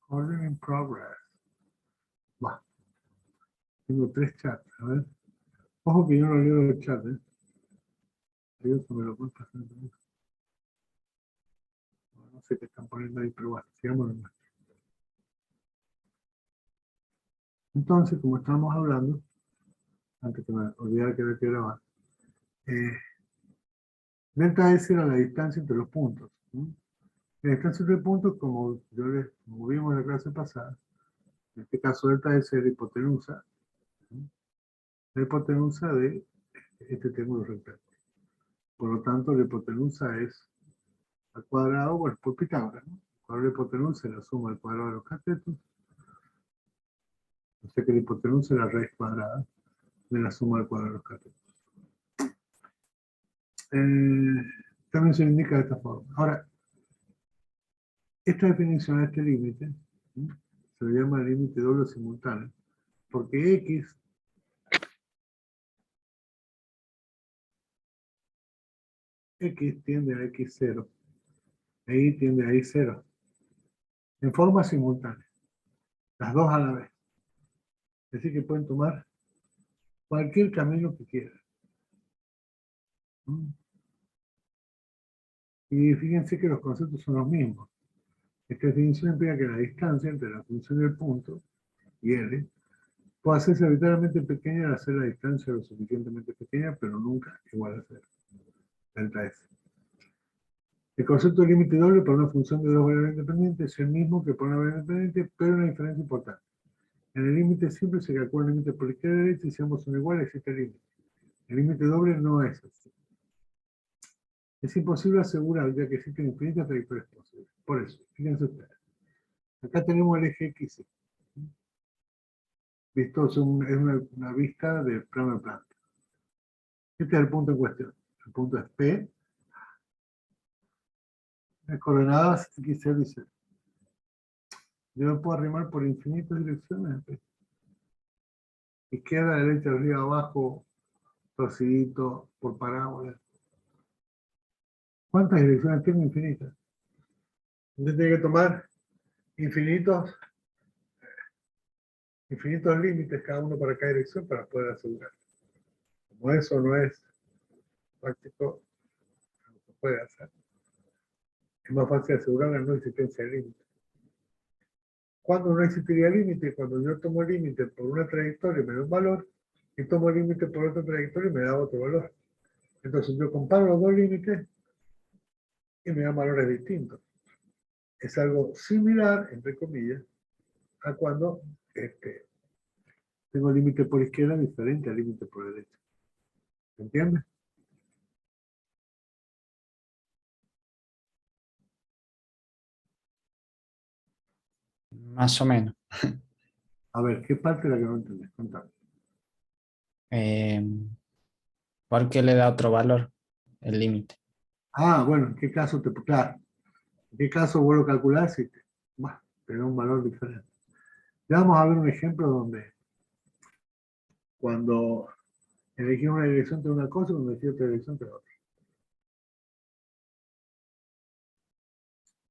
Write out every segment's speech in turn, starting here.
Order in progress. Va. Tengo 3 chats. A ver. Ojo que yo no leo el chat, ¿eh? Eso me lo puedes pasar. No sé qué están poniendo ahí, pero bueno, sigamos. Entonces, como estábamos hablando, antes que me olvidara que había que grabar, delta S era la distancia entre los puntos. ¿No? La distancia entre puntos, como vimos en la clase pasada, en este caso delta S es la hipotenusa, ¿no? La hipotenusa de este triángulo rectángulo. Por lo tanto, la hipotenusa es al cuadrado, bueno, por Pitágoras, ¿no? El cuadrado de la hipotenusa es la suma del cuadrado de los catetos. O sea que la hipotenusa es la raíz cuadrada de la suma del cuadrado de los catetos. También se indica de esta forma. Ahora, esta definición, este límite, ¿sí? Se le llama límite doble simultáneo, porque X tiende a X0, e Y tiende a Y0, en forma simultánea, las dos a la vez. Es decir, que pueden tomar cualquier camino que quieran. ¿Mm? Y fíjense que los conceptos son los mismos. Esta definición implica que la distancia entre la función del punto y L puede hacerse arbitrariamente pequeña al hacer la distancia lo suficientemente pequeña, pero nunca igual a cero. Delta S. El concepto de límite doble para una función de dos variables independientes es el mismo que para una variable independiente, pero una diferencia importante. En el límite simple se calcula el límite por izquierda y derecha y si ambos son iguales existe el límite. El límite doble no es así. Es imposible asegurar ya que existen infinitas trayectorias posibles. Por eso, fíjense ustedes. Acá tenemos el eje X. Visto es una vista del plano de planta. Este es el punto en cuestión. El punto es P. Las coordenadas X, Y, Z. Yo me puedo arrimar por infinitas direcciones. Izquierda, derecha, arriba, abajo, torcidito, por parábola. ¿Cuántas direcciones tengo? Infinitas. Entonces tiene que tomar infinitos límites, cada uno para cada dirección, para poder asegurar. Como eso no es práctico, no se puede hacer. Es más fácil asegurar la no existencia de límite. ¿Cuándo no existiría límite? Cuando yo tomo límite por una trayectoria y me da un valor, y tomo límite por otra trayectoria y me da otro valor. Entonces yo comparo los dos límites y me dan valores distintos. Es algo similar, entre comillas, a cuando tengo límite por izquierda diferente al límite por derecha. ¿Se entiende? Más o menos. A ver, ¿qué parte es la que no entendés? Contame. ¿Por qué le da otro valor el límite? Ah, bueno, ¿en qué caso claro, en qué caso vos lo calculás y te da un valor diferente? Ya vamos a ver un ejemplo donde cuando elegí una dirección de una cosa, cuando elegí otra dirección de otra.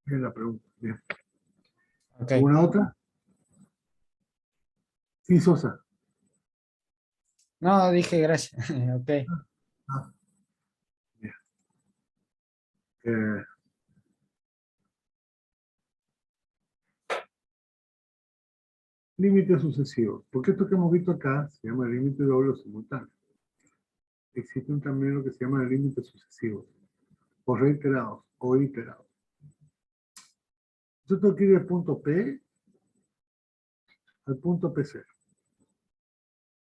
Bien la pregunta. Bien. Ok. ¿Alguna otra? Sí, Sosa. No, dije gracias. Ok. Ah, bien. Eh, límites sucesivos. Porque esto que hemos visto acá se llama límite doble o simultáneo. Existen también lo que se llama límites sucesivos, o reiterados, o iterados. Yo tengo que ir del punto P al punto P0.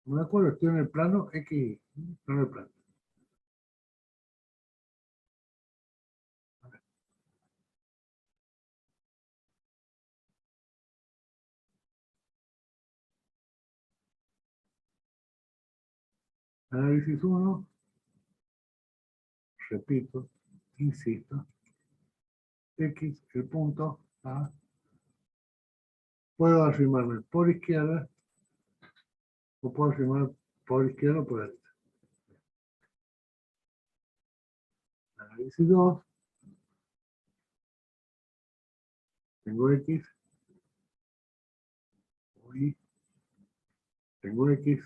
¿No me acuerdo? Estoy en el plano X, plano de plano. Análisis 1, repito, insisto, X, el punto A, puedo arrimarme por izquierda o puedo arrimar por izquierda o por derecha. Análisis 2, tengo X, tengo Y, tengo X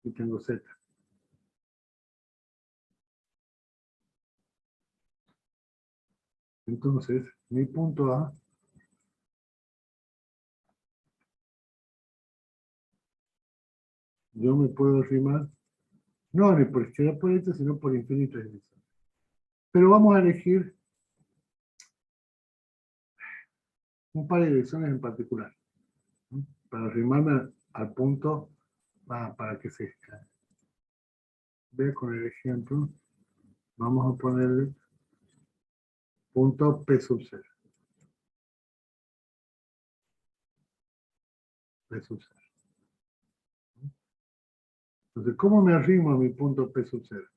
y tengo Z. Entonces, mi punto A yo me puedo arrimar, no ni por izquierda por derecha, sino por infinitas direcciones. Pero vamos a elegir un par de direcciones en particular, ¿no? Para arrimarme al punto, para que se vea con el ejemplo, vamos a ponerle punto P sub 0. P sub 0. Entonces, ¿cómo me arrimo a mi punto P sub 0?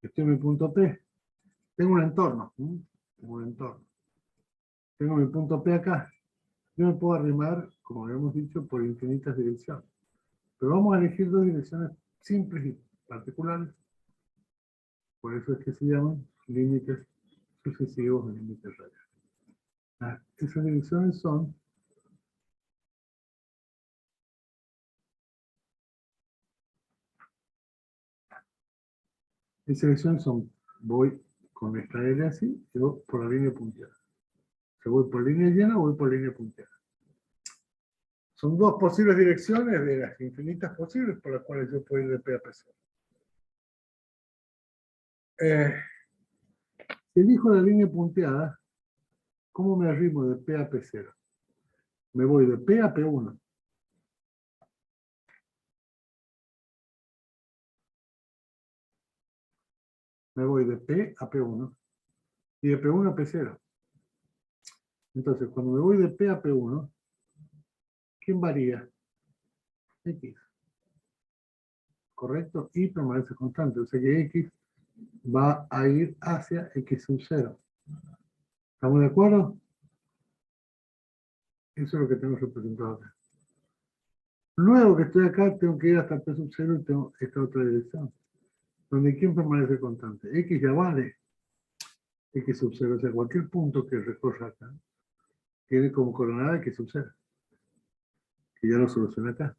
Estoy en mi punto P. Tengo un entorno. Tengo un entorno. Tengo mi punto P acá. Yo me puedo arrimar, como habíamos dicho, por infinitas direcciones. Pero vamos a elegir dos direcciones simples y particulares. Por eso es que se llaman límites sucesivos o límites radiales. Esas direcciones son voy con esta L así, yo por la línea punteada. Si voy por línea llena, voy por línea punteada. Son dos posibles direcciones de las infinitas posibles por las cuales yo puedo ir de P a P0. Si elijo la línea punteada, ¿cómo me arrimo de P a P0? Me voy de P a P1. Me voy de P a P1 y de P1 a P0. Entonces, cuando me voy de P a P1, ¿quién varía? X. ¿Correcto? Y permanece constante. O sea que X va a ir hacia X sub 0. ¿Estamos de acuerdo? Eso es lo que tengo representado acá. Luego que estoy acá, tengo que ir hasta P sub 0 y tengo esta otra dirección. Donde ¿quién permanece constante? X ya vale X sub 0. O sea, cualquier punto que recorra acá tiene como coordenada X sub 0. Que ya lo solucioné acá.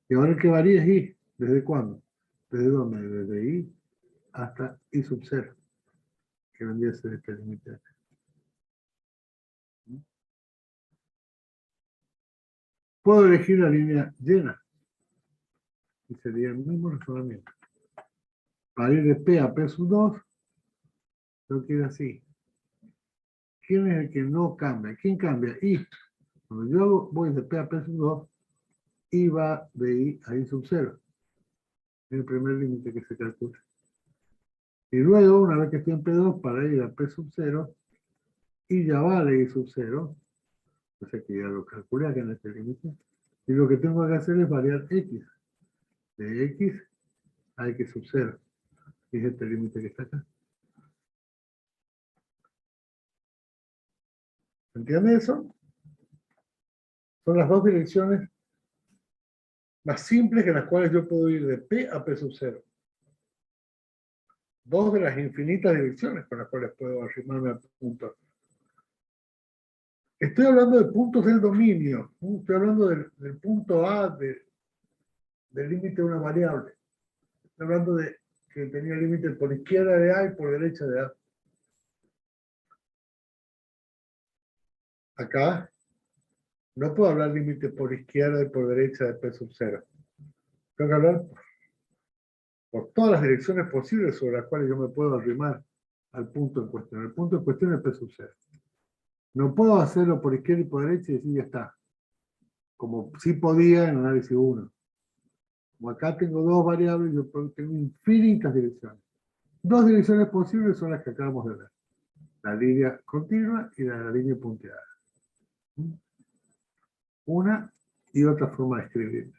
Y ahora el que varía es Y. ¿Desde cuándo? ¿Desde dónde? Desde Y hasta Y sub 0. Que vendría a ser este límite acá. Puedo elegir la línea llena. Y sería el mismo razonamiento. Para ir de P a P sub 2, tengo que ir así. ¿Quién es el que no cambia? ¿Quién cambia? Y. Cuando yo voy de P a P sub 2, Y va de I a I sub 0. Es el primer límite que se calcula. Y luego, una vez que estoy en P2, para ir a P sub 0, Y ya vale I sub 0. O sea que ya lo calculé acá en este límite. Y lo que tengo que hacer es variar X. De X a X sub 0. Y es este límite que está acá. ¿Entiende eso? Son las dos direcciones más simples que las cuales yo puedo ir de P a P sub 0. Dos de las infinitas direcciones con las cuales puedo arrimarme al punto. Estoy hablando de puntos del dominio. Estoy hablando del punto A del límite de una variable. Estoy hablando de que tenía límite por izquierda de A y por derecha de A. Acá no puedo hablar límite por izquierda y por derecha de P sub 0. Tengo que hablar por todas las direcciones posibles sobre las cuales yo me puedo arrimar al punto en cuestión. El punto en cuestión es P sub 0. No puedo hacerlo por izquierda y por derecha y decir ya está. Como sí podía en análisis 1. Como acá tengo dos variables, yo tengo infinitas direcciones. Dos direcciones posibles son las que acabamos de ver. La línea continua y la línea punteada. Una y otra forma de escribir.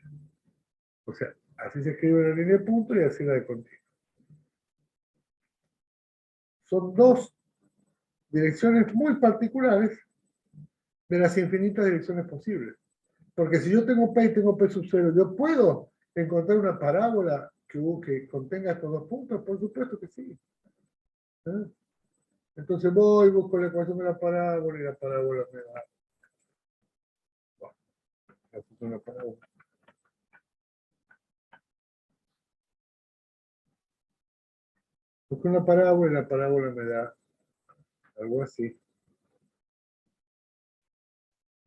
O sea, así se escribe la línea de punto y así la de continua. Son dos direcciones muy particulares de las infinitas direcciones posibles. Porque si yo tengo P y tengo P sub 0, ¿yo puedo encontrar una parábola que contenga estos dos puntos? Por supuesto que sí. Entonces voy, busco la ecuación de la parábola y la parábola me da Esto es una parábola. Busco una parábola y la parábola me da algo así.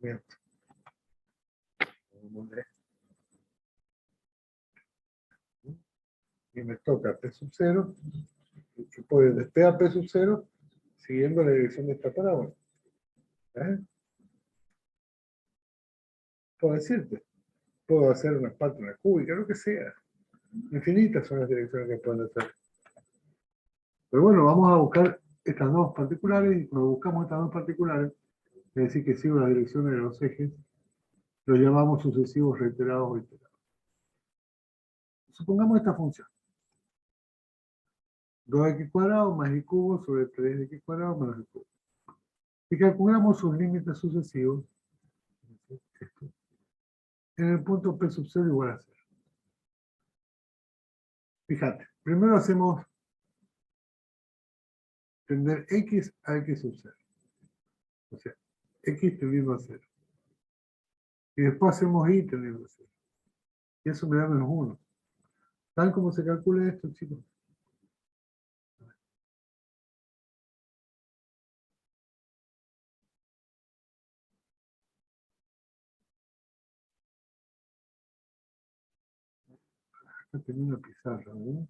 Bien. Y me toca P sub 0, y puedo ir de P a P sub 0 siguiendo la dirección de esta parábola. ¿Eh? Puedo decirte, puedo hacer una espátula cúbica, lo que sea. Infinitas son las direcciones que pueden hacer. Pero bueno, vamos a buscar estas dos particulares, y cuando buscamos estas dos particulares, es decir, que sigo las direcciones de los ejes, los llamamos sucesivos reiterados o iterados. Supongamos esta función. 2x cuadrado más y cubo sobre 3x cuadrado menos y cubo. Y calculamos sus límites sucesivos en el punto P sub 0 igual a 0. Fíjate, primero hacemos tender x a x sub 0. O sea, x tendiendo a 0. Y después hacemos y tendiendo a 0. Y eso me da menos 1. Tal como se calcula esto, chicos. Acá tengo una pizarra, ¿no?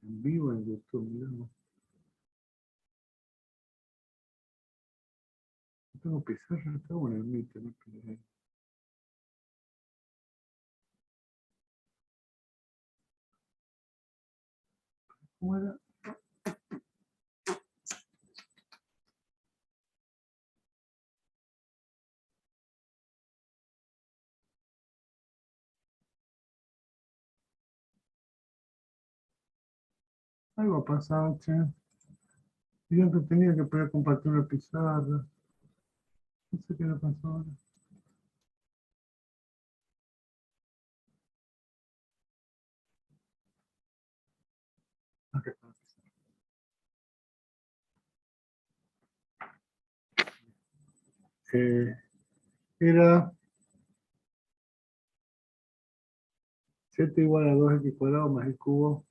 En vivo en YouTube, miramos. No tengo pizarra, está bueno el mito, ¿no? ¿Cómo era? Algo ha pasado, che. Yo antes tenía que poder compartir una pizarra. No sé qué le pasó ahora. Acá está la pizarra. Era z igual a 2x cuadrado más y cubo.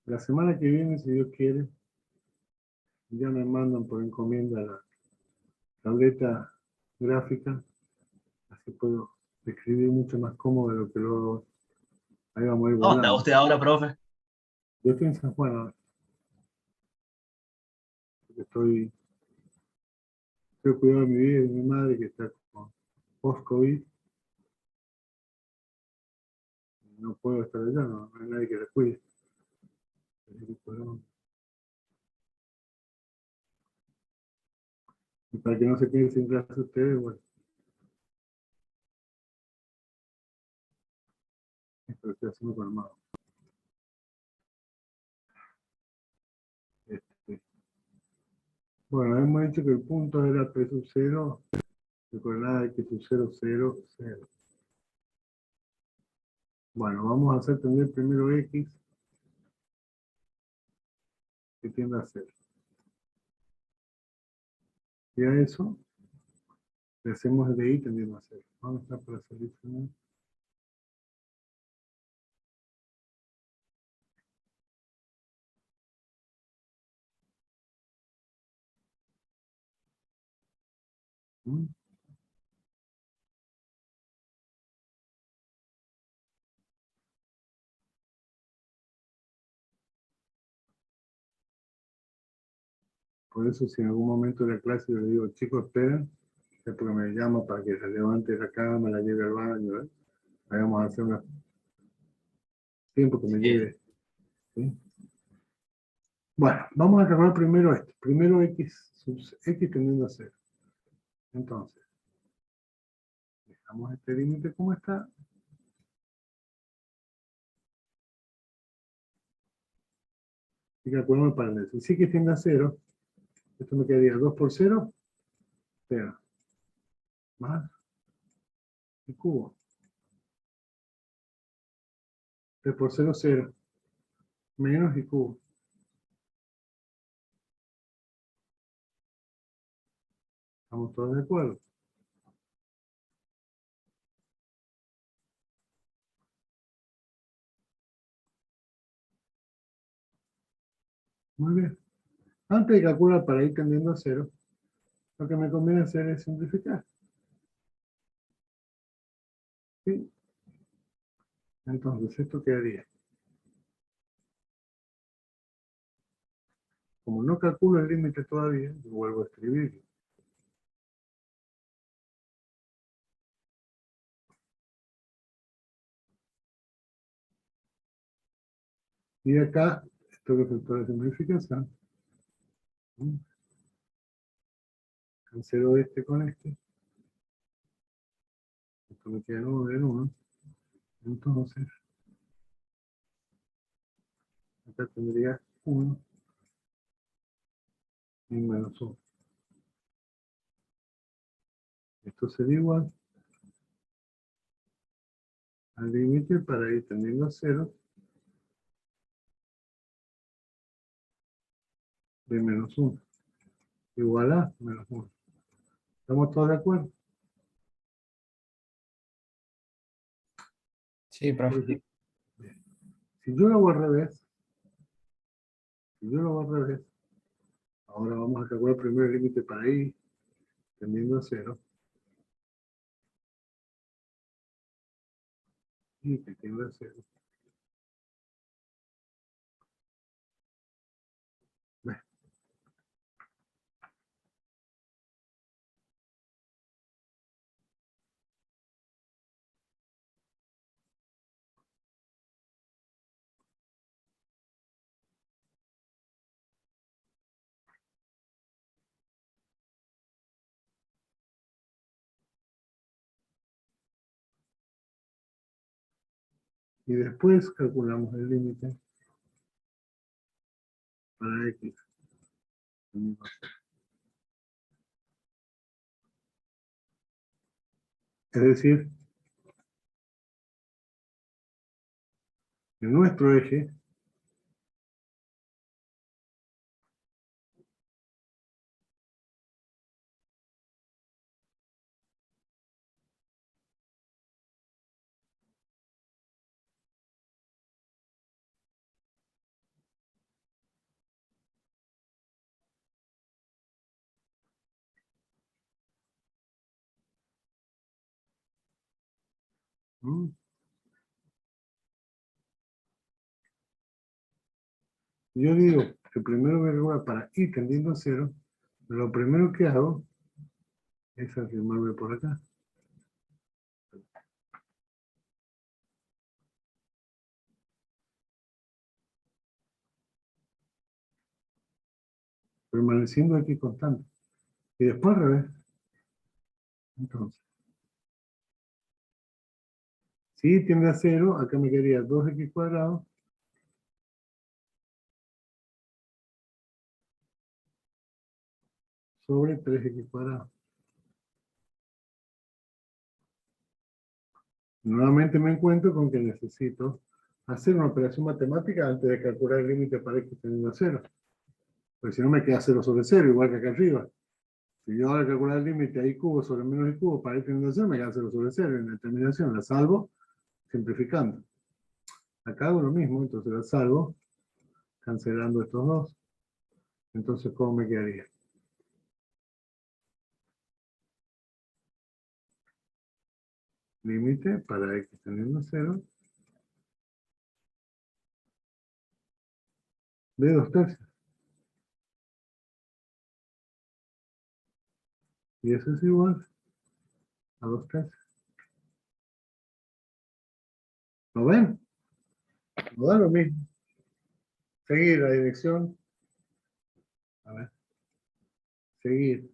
La semana que viene, si Dios quiere, ya me mandan por encomienda la tableta gráfica, así puedo escribir mucho más cómodo de lo que luego ahí vamos a ir ¿Dónde está volando. usted ahora, profe? Yo estoy en San Juan ahora, porque estoy cuidando de mi vida y de mi madre que está con post-COVID. No puedo estar allá, no hay nadie que la cuide. Y para que no se queden sin clase ustedes, bueno, esto lo estoy haciendo con el mago. Bueno, hemos dicho que el punto era P sub 0, de coordenada X sub 0, 0, 0. Bueno, vamos a hacer tender primero X, que tiende a 0. Y a eso le hacemos el de Y tendiendo a 0. Vamos a estar para seleccionar. Por eso si en algún momento de la clase yo le digo, chicos, esperen, es porque me llama para que se levante de la cama, la lleve al baño, ¿eh? Vamos a hacer un tiempo que me lleve. ¿Sí? Bueno, vamos a calcular primero esto. Primero X sub X tendiendo a 0. Entonces, dejamos este límite como está. Y calculamos el parámetro. Si que tiende a 0, esto me quedaría 2 por 0, 0. Más el cubo. 3 por 0, 0. Menos y cubo. ¿Estamos todos de acuerdo? Muy bien. Antes de calcular para ir tendiendo a 0, lo que me conviene hacer es simplificar. ¿Sí? Entonces, esto quedaría. Como no calculo el límite todavía, lo vuelvo a escribir. Y acá, esto que efectúa de simplificación. Cancelo este con este. Esto me queda en 1 en 1. Entonces, acá tendría 1 y menos 1. Esto sería igual al límite para ir tendiendo a 0 de menos 1. Igual a menos 1. ¿Estamos todos de acuerdo? Sí, profe. Si yo lo hago al revés, ahora vamos a calcular primero el límite para ir tendiendo a 0. Y que tiende a 0. Bueno, y después calculamos el límite para x. Es decir, en nuestro eje, ¿no? Yo digo que primero voy a calcular para ir tendiendo a 0, lo primero que hago es afirmarme por acá. Permaneciendo aquí constante. Y después al revés. Entonces, si tiende a 0, acá me quedaría 2x cuadrado sobre 3x cuadrado. Nuevamente me encuentro con que necesito hacer una operación matemática antes de calcular el límite para x tendiendo a 0. Porque si no me queda 0 sobre 0, igual que acá arriba. Si yo ahora calcular el límite a i cubo sobre menos i cubo para y tendiendo a 0, me queda 0 sobre 0. En la determinación la salvo simplificando. Acá hago lo mismo, entonces la salvo cancelando estos dos. Entonces, ¿cómo me quedaría? Límite para x tendiendo a 0 de 2/3. Y eso es igual a 2/3. ¿Lo ven? No da lo mismo. Seguir la dirección. A ver. Seguir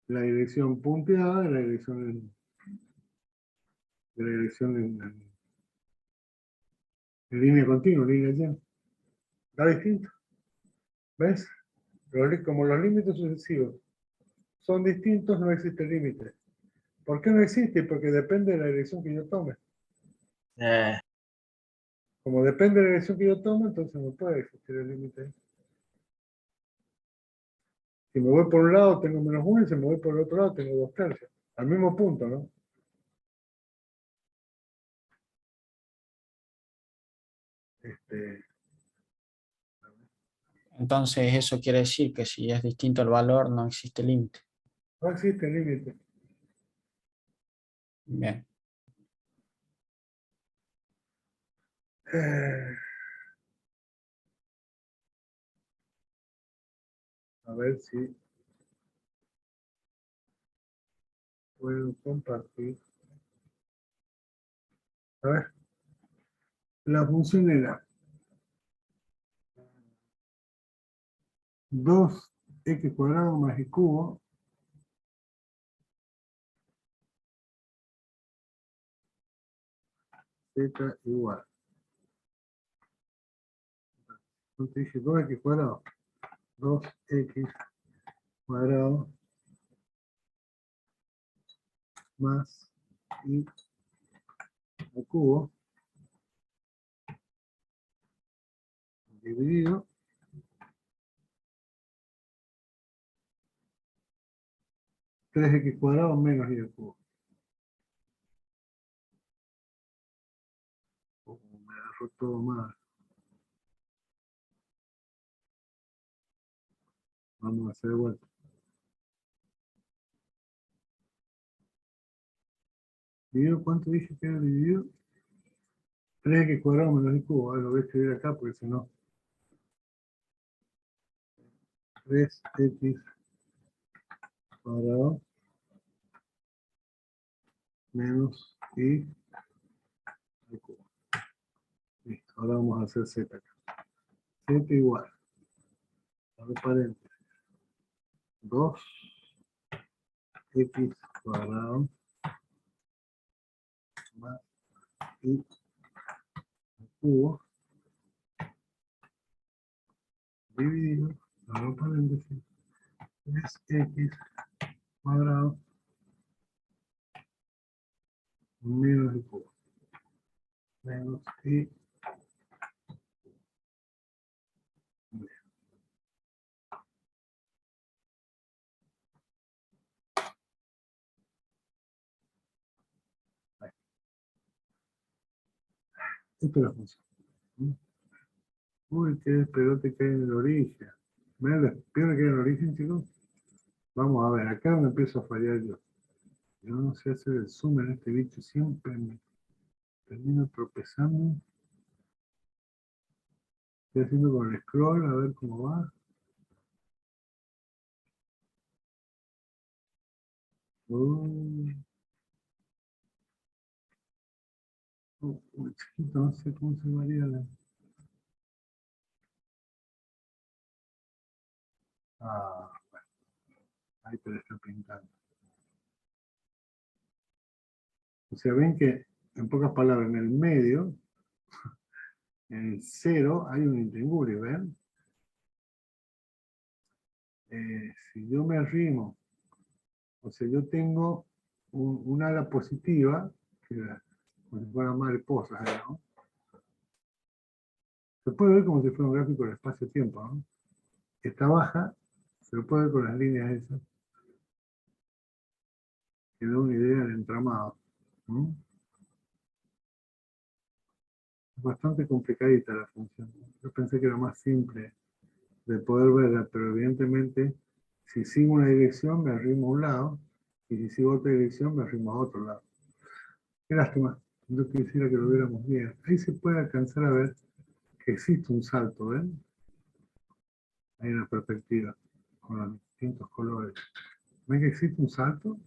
la dirección punteada de la dirección en En línea continua, línea llena. Da distinto. ¿Ves? Como los límites sucesivos son distintos, no existe límite. ¿Por qué no existe? Porque depende de la dirección que yo tome. Como depende de la dirección que yo tome, entonces no puede existir el límite. Si me voy por un lado, tengo -1, y si me voy por el otro lado, tengo 2/3. Al mismo punto, ¿no? Entonces eso quiere decir que si es distinto el valor, no existe límite. No existe límite. Bien. A ver si puedo compartir. A ver, la función era 2x² más y cubo z igual. Entonces dije 2x², 2x² más y al cubo dividido 3x² menos y al cubo. Me agarró todo mal. Vamos a hacer de vuelta. ¿Dividido cuánto dije que era dividido? 3x² menos y cubo. Lo voy a escribir acá porque si no. 3x² menos y al cubo. Listo. Ahora vamos a hacer z acá. Z igual. Abre paréntesis. 2x² más y al cubo dividido, abro paréntesis, 3x² menos y cubo. Menos y. Esto es la función. Uy, qué despelote que hay en el origen. ¿Ven la piedra que hay en el origen, chicos? Vamos a ver, acá me empiezo a fallar yo. Yo no sé hacer el zoom en este bicho, siempre me termino tropezando. Estoy haciendo con el scroll, a ver cómo va. Muy chiquito, no sé cómo se varía la. Ah, bueno, ahí te lo está pintando. O sea, ven que, en pocas palabras, en el medio, en el 0, hay un intríngulis, ¿ven? Si yo me arrimo, o sea, yo tengo un ala positiva, que como si fueran mariposas, ¿no? Se puede ver como si fuera un gráfico de espacio-tiempo, ¿no? Esta baja, se lo puede ver con las líneas esas, que da una idea del entramado. ¿No? Es bastante complicadita la función. Yo pensé que era más simple de poder verla, pero evidentemente, si sigo una dirección, me arrimo a un lado, y si sigo otra dirección, me arrimo a otro lado. Qué lástima, yo quisiera que lo viéramos bien. Ahí se puede alcanzar a ver que existe un salto, ¿ven? Hay una perspectiva con los distintos colores. ¿Ven que existe un salto?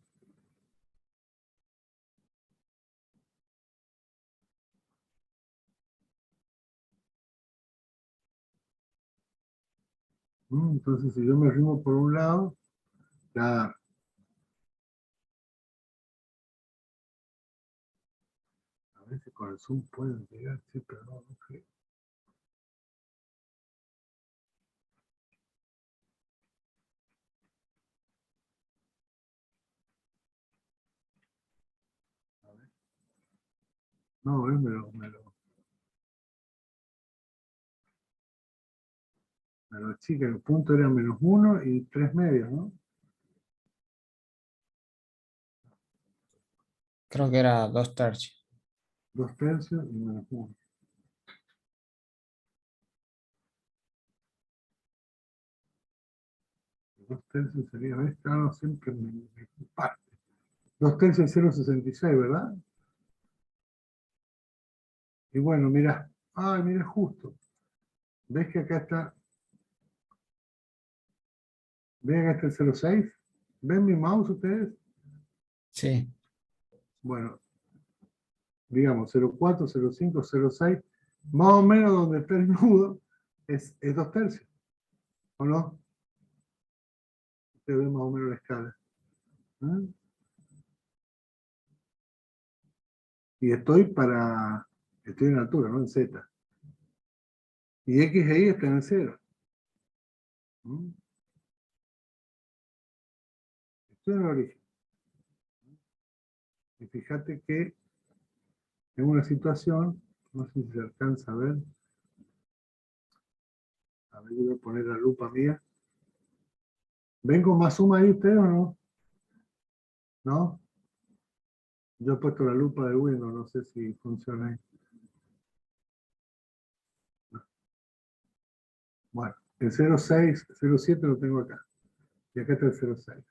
Entonces, si yo me arrimo por un lado, la, a A veces con el zoom pueden llegar, sí, pero no creo. A ver. No, me lo chica, el punto era -1 y 3 medios, ¿no? Creo que era 2/3. 2/3 y -1. Dos tercios sería, ¿ves? Claro, siempre me parte. 2/3 es 0,66, ¿verdad? Y bueno, mirá. Ay, mira, justo. ¿Ves que acá está? ¿Ven acá está el 0,6? ¿Ven mi mouse ustedes? Sí, Bueno, digamos 0,4, 0,5, 0,6. Más o menos donde está el nudo es 2/3. ¿O no? Usted ve más o menos la escala. ¿Eh? Y estoy en altura, no en Z. Y X e Y están en 0. Estoy en el origen. Y fíjate que en una situación, no sé si se alcanza a ver, yo voy a poner la lupa mía. ¿Ven con más suma ahí ustedes o no? ¿No? Yo he puesto la lupa de Windows, no sé si funciona ahí. Bueno, el 0,6, 0,7 lo tengo acá. Y acá está el 0,6.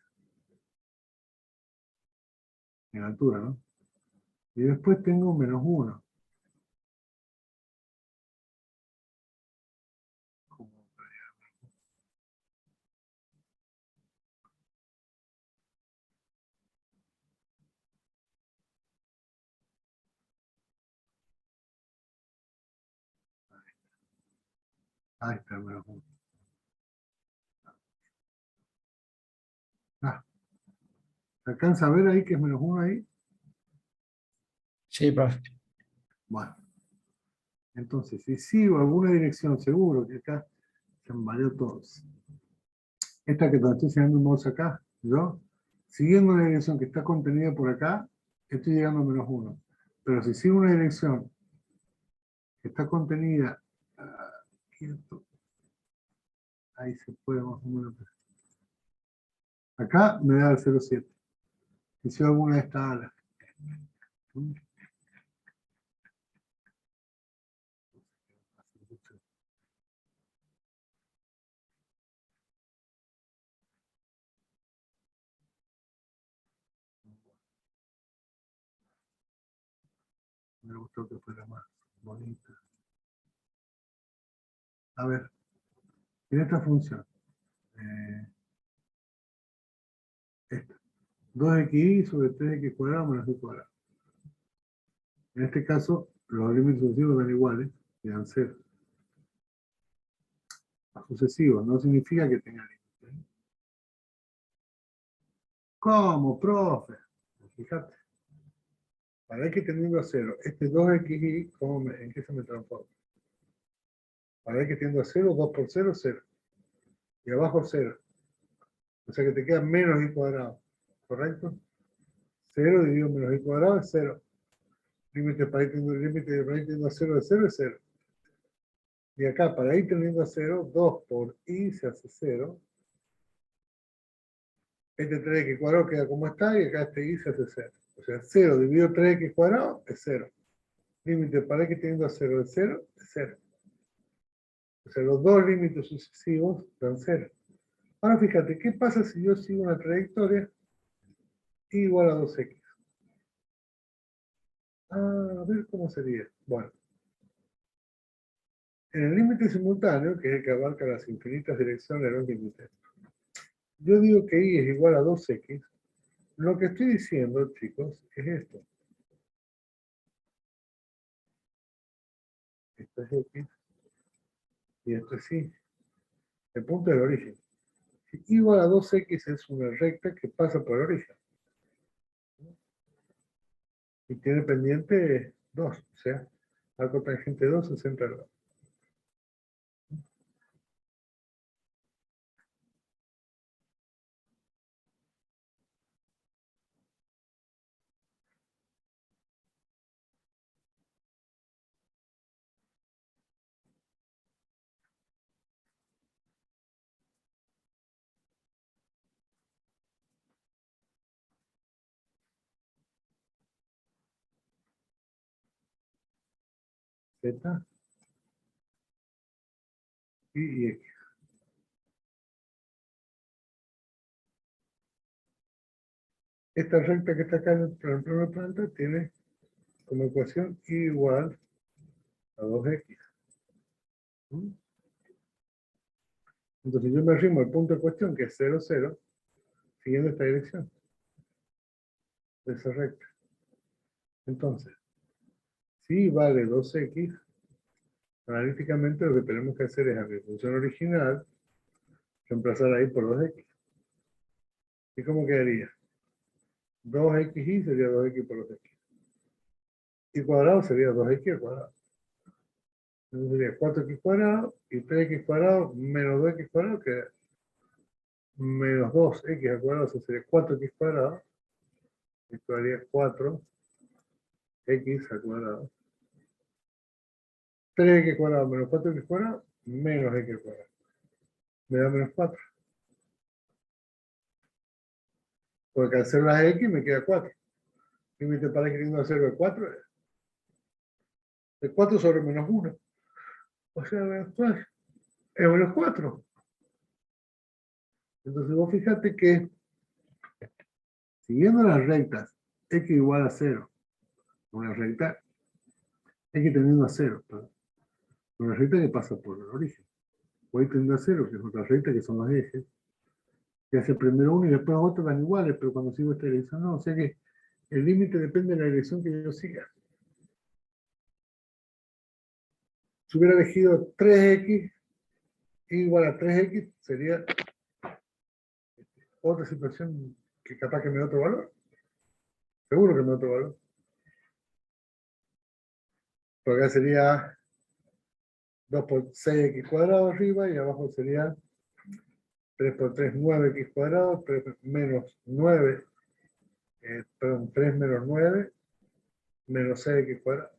En altura, ¿no? Y después tengo -1. Ahí está el -1. Ah, ¿se alcanza a ver ahí que es -1 ahí? sí, profe. Bueno, entonces, si sigo alguna dirección, seguro que acá se han variado todos. Esta que te estoy enseñando un mouse acá, yo, siguiendo una dirección que está contenida por acá, estoy llegando a -1. Pero si sigo una dirección que está contenida, quieto, ahí se puede más o menos. Acá me da el 0,7. Y si alguna de estas alas. Me gustó que fuera más bonita. A ver, en esta función, esta, 2xy sobre 3x cuadrado menos y cuadrado. En este caso, los límites sucesivos dan iguales, quedan 0. Sucesivos no significa que tengan límites. ¿Cómo, profe? Fíjate. Para x tendiendo a 0, este 2xy, ¿en qué se me transforma? Para x tendiendo a 0, 2 por 0, 0. Y abajo 0. O sea que te queda menos y cuadrado. ¿Correcto? 0 dividido menos y cuadrado es 0. Límite para ir teniendo a 0 de 0 es 0. Y acá, para ir teniendo a 0, 2 por i se hace 0. Este 3x cuadrado queda como está y acá este i se hace 0. O sea, 0 dividido 3x cuadrado es 0. Límite para x teniendo a 0 de 0 es 0. O sea, los dos límites sucesivos dan 0. Ahora fíjate, ¿qué pasa si yo sigo una trayectoria igual a 2x? A ver cómo sería. Bueno, en el límite simultáneo, que es el que abarca las infinitas direcciones de los límites, yo digo que y es igual a 2x. Lo que estoy diciendo, chicos, es esto. Esto es x y esto es y. El punto del origen. Y igual a 2x es una recta que pasa por el origen. Y tiene pendiente 2, o sea, arco tangente 2, 60 grados. Z y X. Esta recta que está acá en el plano de planta tiene como ecuación y igual a 2x. ¿Mm? Entonces yo me arrimo al punto de cuestión, que es 0, 0, siguiendo esta dirección de esa recta. Entonces, si vale 2x, analíticamente lo que tenemos que hacer es a mi función original, reemplazar ahí por 2x. ¿Y cómo quedaría? 2xy sería 2x por 2x. Y cuadrado sería 2x al cuadrado. Entonces sería 4x cuadrado y 3x cuadrado menos 2x cuadrado, que menos 2x al cuadrado, eso sería 4x cuadrado. Esto daría 4x al cuadrado. 3x cuadrado menos 4x cuadrado menos x al cuadrado. Me da menos 4. Porque al ser las x me queda 4. Límite para x tendiendo a 0 de 4 es 4 sobre menos 1. O sea, menos 4 es menos 4. Entonces vos fíjate que siguiendo las rectas x igual a 0, una recta x tendiendo a 0, una recta que pasa por el origen. Y tendiendo a 0, que es otra recta que son los ejes, que hace primero uno y después otro van iguales, pero cuando sigo esta dirección no. O sea que el límite depende de la dirección que yo siga. Si hubiera elegido 3x igual a 3x, sería otra situación que capaz que me da otro valor. Seguro que me da otro valor. Porque acá sería 2 por 6x cuadrado arriba y abajo sería 3 por 3, 9x cuadrado, 3 menos 9, perdón, 3 menos 9, menos 6x cuadrado.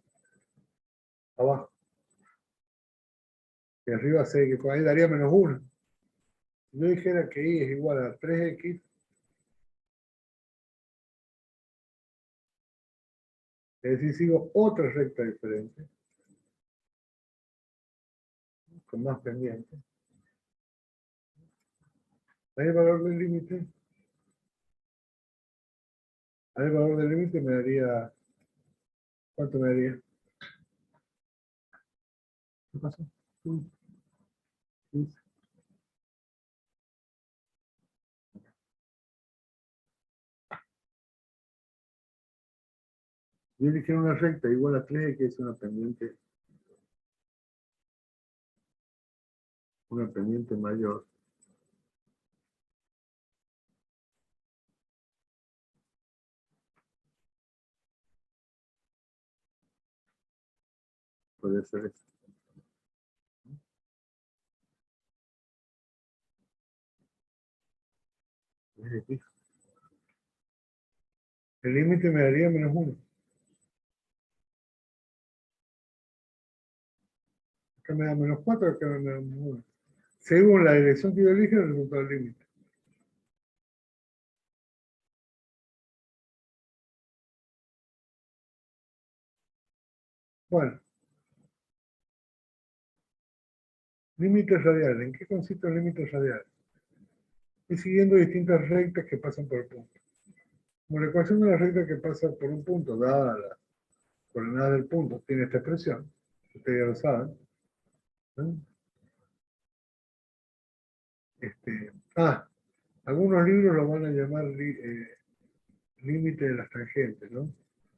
Abajo. Y arriba 6x cuadrado, ahí daría menos 1. Si yo dijera que y es igual a 3x, es decir, sigo otra recta diferente, con más pendiente. Ahí el valor del límite. Ahí el valor del límite me daría. ¿Cuánto me daría? ¿Qué pasó? 15. Yo eligiera una recta igual a 3, que es una pendiente mayor. Puede ser eso. El límite me daría menos 1. Acá me da menos 4, acá me da menos 1. Según la dirección que yo elija, el resultado del límite. Bueno, límites radiales. ¿En qué consiste el límite radial? Y siguiendo distintas rectas que pasan por el punto. Como la ecuación de la recta que pasa por un punto, dada la coordenada del punto, tiene esta expresión, ustedes ya lo saben. ¿No? Algunos libros lo van a llamar límite de las tangentes, ¿no?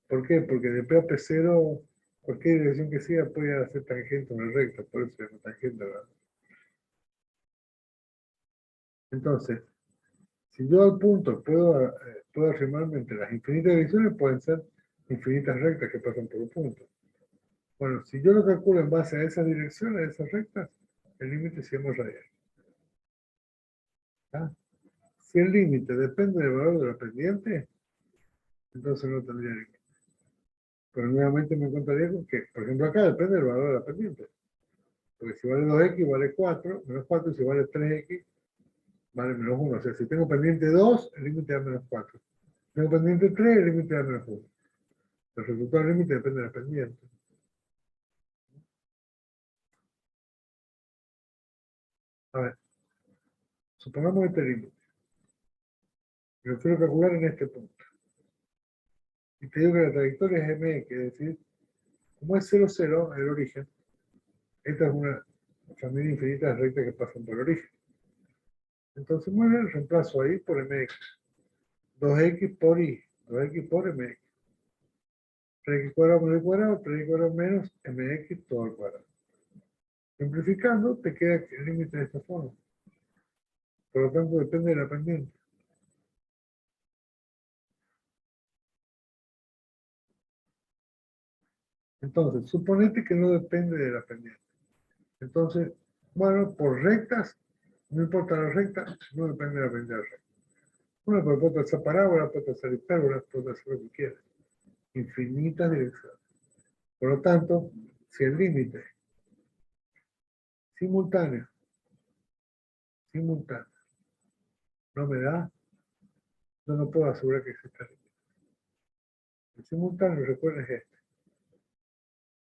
¿Por qué? Porque de P a P0, cualquier dirección que sea puede hacer tangente a una recta, por eso es una tangente, ¿verdad? Entonces, si yo al punto puedo arrimarme entre las infinitas direcciones, pueden ser infinitas rectas que pasan por un punto. Bueno, si yo lo calculo en base a esas direcciones, a esas rectas, el límite se llama radial. ¿Ah? Si el límite depende del valor de la pendiente, entonces no tendría límite. Pero nuevamente me encontraría con que, por ejemplo, acá depende del valor de la pendiente. Porque si vale 2x, vale 4, menos 4, y si vale 3x, vale menos 1. O sea, si tengo pendiente 2, el límite da menos 4. Si tengo pendiente 3, el límite da menos 1. El resultado del límite depende de la pendiente. A ver, supongamos este límite. Lo quiero calcular en este punto. Y te digo que la trayectoria es mx, es decir, como es 0, 0, el origen, esta es una familia infinita de rectas que pasan por el origen. Entonces, muy bien, reemplazo ahí por mx. 2x por y, 2x por mx. 3x cuadrado por y cuadrado, 3x cuadrado menos mx todo al cuadrado. Simplificando, te queda el límite de esta forma. Por lo tanto, depende de la pendiente. Entonces, suponete que no depende de la pendiente. Entonces, bueno, por rectas, no importa la recta, no depende de la pendiente. Bueno, pues puede hacer parábola, puede hacer hipérbola, puede hacer lo que quiera. Infinitas direcciones. Por lo tanto, si el límite simultáneo, no me da, no puedo asegurar que exista límite. El simultáneo, recuerden, es este.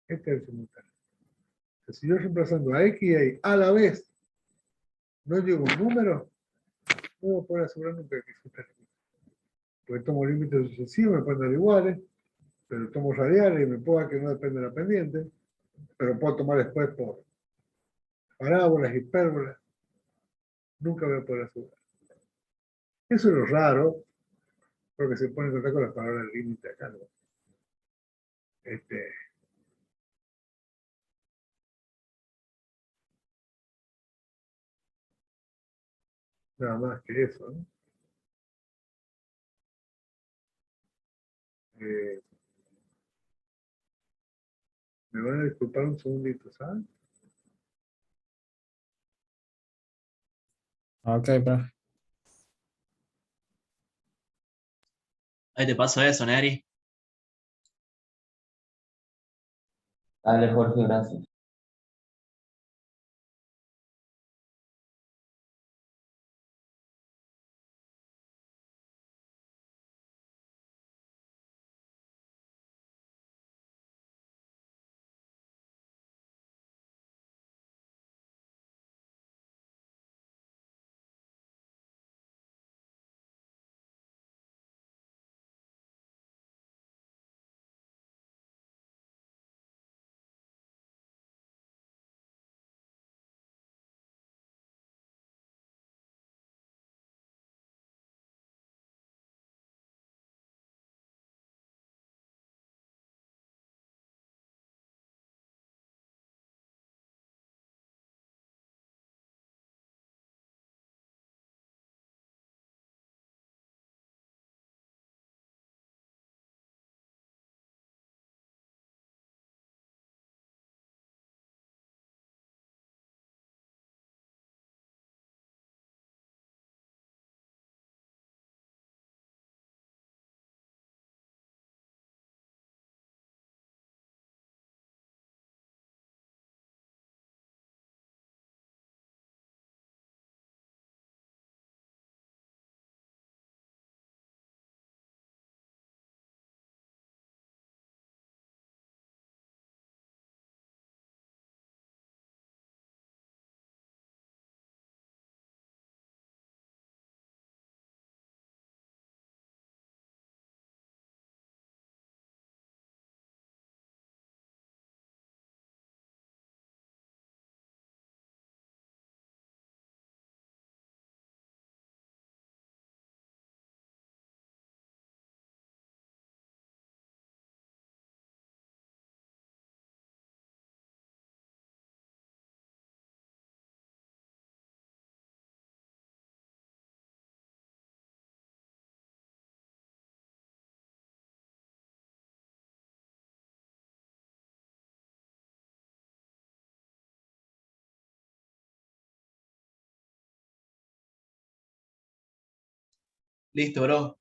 Este es el simultáneo. Entonces, si yo reemplazando a x y a y a la vez no llego a un número, no voy a poder asegurar nunca que exista límite. Porque tomo límites sucesivos, me pueden dar iguales, pero tomo radiales y me puedo dar que no depende de la pendiente, pero puedo tomar después por parábolas, hipérbolas, nunca voy a poder asegurar. Eso es lo raro, porque se pone en contacto con las palabras límite acá, ¿no? Nada más que eso, ¿no? Eh, me van a disculpar un segundito, ¿sabes? Ok, bro. Ahí te paso eso, Neri. Dale, Jorge, gracias. Listo, bro.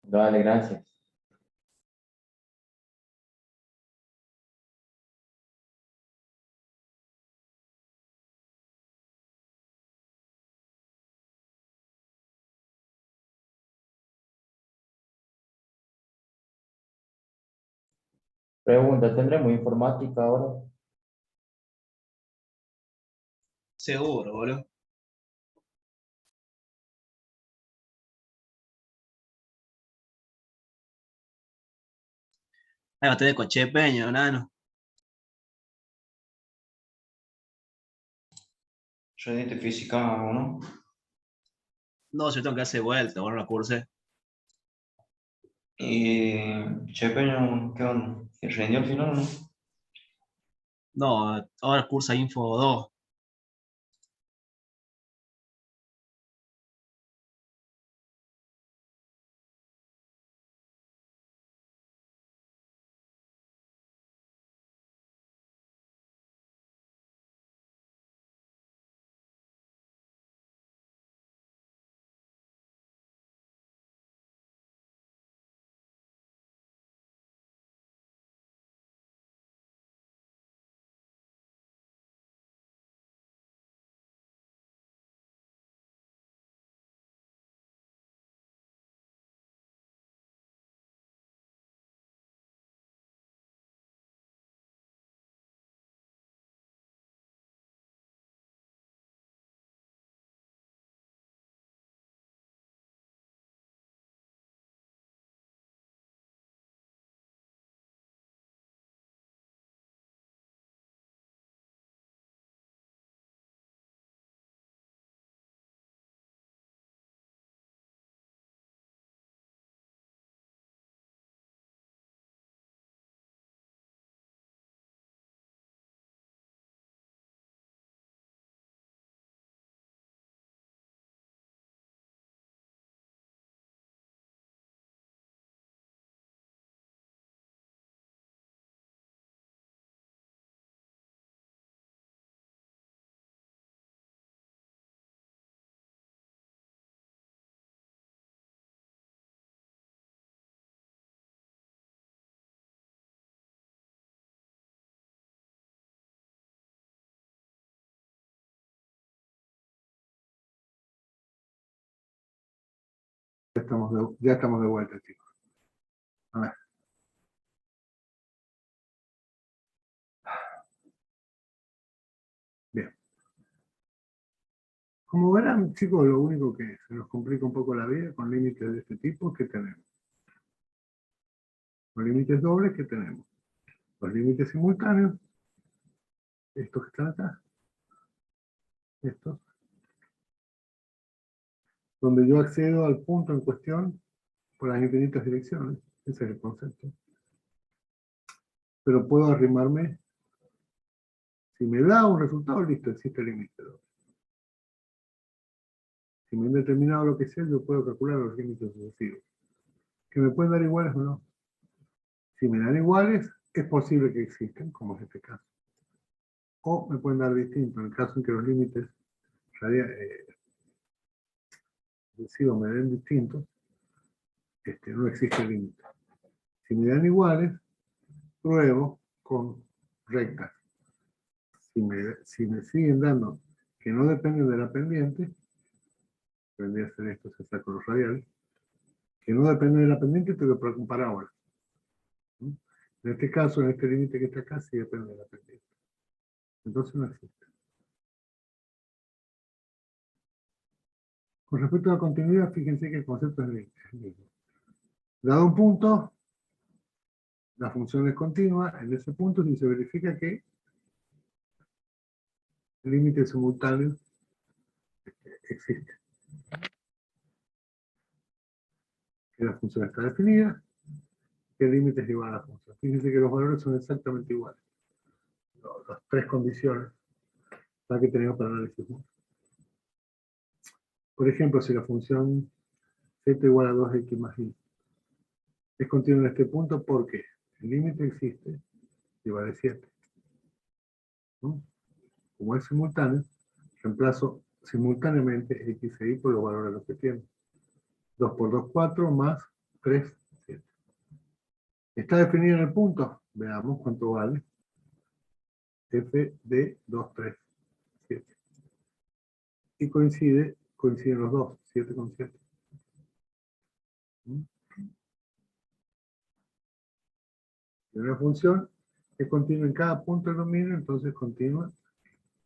Dale, gracias. Pregunta, ¿tendremos informática ahora? Seguro, boludo. Ahí va a tener coche de peña, nano. Yo de física, ¿no? No, yo tengo que hacer vuelta, bueno, la cursé. Y Chepeño, ¿qué onda? ¿Rindió al final o no? No, ahora cursa Info 2. Ya estamos de vuelta, chicos. A ver. Bien. Como verán, chicos, lo único que se nos complica un poco la vida con límites de este tipo es que tenemos. Los límites dobles que tenemos. Los límites simultáneos, estos que están acá, estos, donde yo accedo al punto en cuestión por las infinitas direcciones. Ese es el concepto. Pero puedo arrimarme, si me da un resultado, listo, existe el límite doble. Si me han determinado lo que sea, yo puedo calcular los límites sucesivos. ¿Que me pueden dar iguales o no? Si me dan iguales, es posible que existan, como es este caso. O me pueden dar distintos, en el caso en que los límites sucesivos me den distintos, no existe límite. Si me dan iguales, pruebo con rectas. Si me siguen dando que no dependen de la pendiente, vendría a ser esto, se saca los radiales, que no depende de la pendiente, tengo que probar con parábola. En este caso, en este límite que está acá, sí depende de la pendiente. Entonces no existe. Con respecto a la continuidad, fíjense que el concepto es el mismo. Dado un punto, la función es continua. En ese punto, si se verifica que el límite simultáneo existe, que la función está definida, que el límite es igual a la función. Fíjense que los valores son exactamente iguales. Las tres condiciones que tenemos para análisis. Por ejemplo, si la función z igual a 2x más y es continua en este punto porque el límite existe y vale 7. ¿No? como es simultáneo, reemplazo simultáneamente X e Y por los valores de los que tiene. 2 por 2, 4, más 3, 7. ¿Está definido en el punto? Veamos cuánto vale f de 2, 3, 7. Y coinciden los dos, 7 con 7. Y una función que continúa en cada punto del dominio, entonces continúa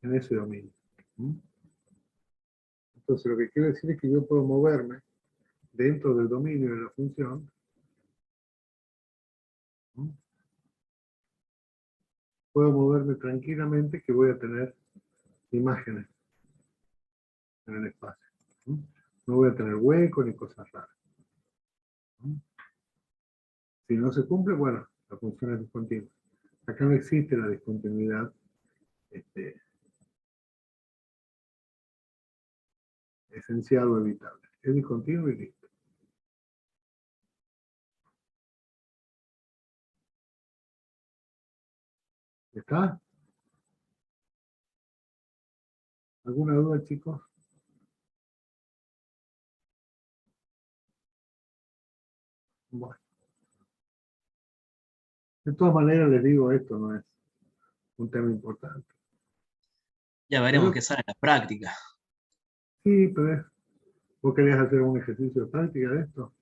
en ese dominio. Entonces lo que quiero decir es que yo puedo moverme dentro del dominio de la función. Puedo moverme tranquilamente, que voy a tener imágenes en el espacio. No voy a tener hueco ni cosas raras. Si no se cumple, bueno, la función es discontinua. Acá no existe la discontinuidad esencial o evitable. Es discontinuo y listo. ¿Está? ¿Alguna duda, chicos? Bueno. De todas maneras, les digo, esto no es un tema importante. Ya veremos Pero, qué sale en la práctica. sí, pero ¿vos querés hacer un ejercicio de práctica de esto?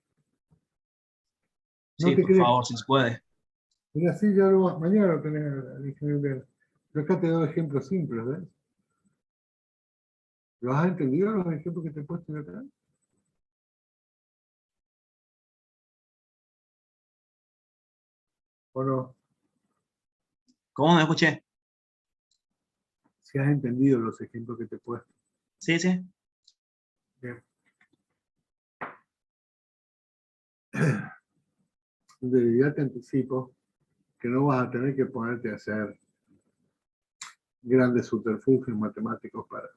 No Sí, te por crees. favor, si se puede. Mira, sí, ya mañana lo tenés disponible. Pero acá te doy ejemplos simples, ¿ves? ¿Los has entendido los ejemplos que te he puesto acá? ¿O no? ¿Cómo me escuché? Si has entendido los ejemplos que te he puesto. Sí, sí. Bien. Entonces, ya te anticipo que no vas a tener que ponerte a hacer grandes subterfugios matemáticos para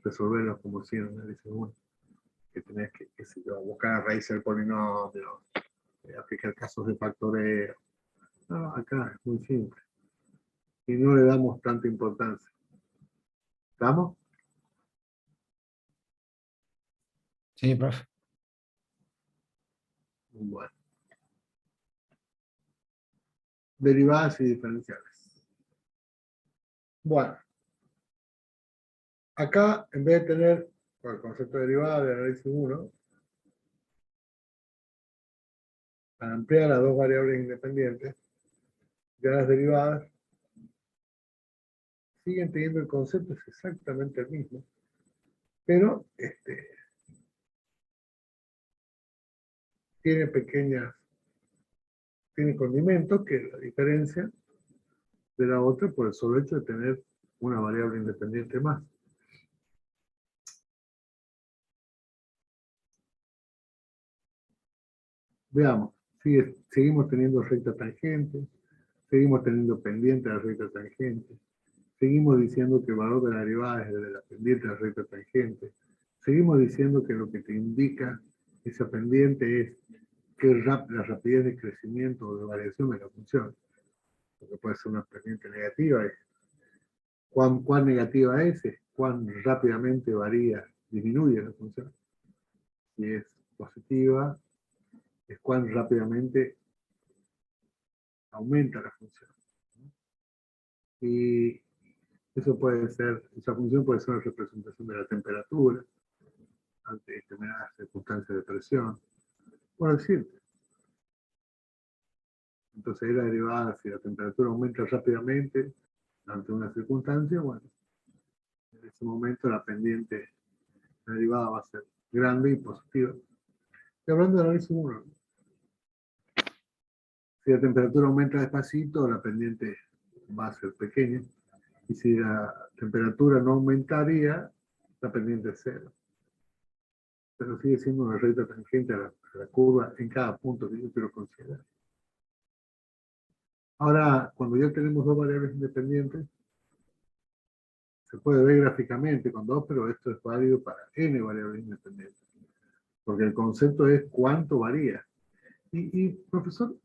resolverlos como si en análisis 1. Que tenés que, qué sé yo, buscar raíz del polinomio, aplicar casos de factoreo. No, acá es muy simple. Y no le damos tanta importancia. ¿Estamos? Sí, profe. Bueno. Derivadas y diferenciales. Bueno. Acá, en vez de tener el concepto de derivada de análisis 1, para ampliar a dos variables independientes, ya las derivadas siguen teniendo el concepto, es exactamente el mismo, pero tiene condimentos que la diferencia de la otra por el solo hecho de tener una variable independiente más. Veamos, seguimos teniendo recta tangente, seguimos teniendo pendiente a la recta tangente, seguimos diciendo que el valor de la derivada es el de la pendiente de la recta tangente, seguimos diciendo que lo que te indica esa pendiente es la rapidez de crecimiento o de variación de la función. Porque puede ser una pendiente negativa. ¿Cuán negativa es? Cuán rápidamente disminuye la función. Si es positiva, es cuán rápidamente aumenta la función. Y eso puede ser, esa función puede ser una representación de la temperatura ante determinadas circunstancias de presión. Por decirte. Entonces, la derivada, si la temperatura aumenta rápidamente ante una circunstancia, bueno, en ese momento la pendiente, la derivada va a ser grande y positiva. Estoy hablando de análisis 1. Si la temperatura aumenta despacito, la pendiente va a ser pequeña. Y si la temperatura no aumentaría, la pendiente es 0. Pero sigue siendo una recta tangente a la curva en cada punto que yo quiero considerar. Ahora, cuando ya tenemos dos variables independientes, se puede ver gráficamente con dos, pero esto es válido para n variables independientes. Porque el concepto es cuánto varía. Y profesor,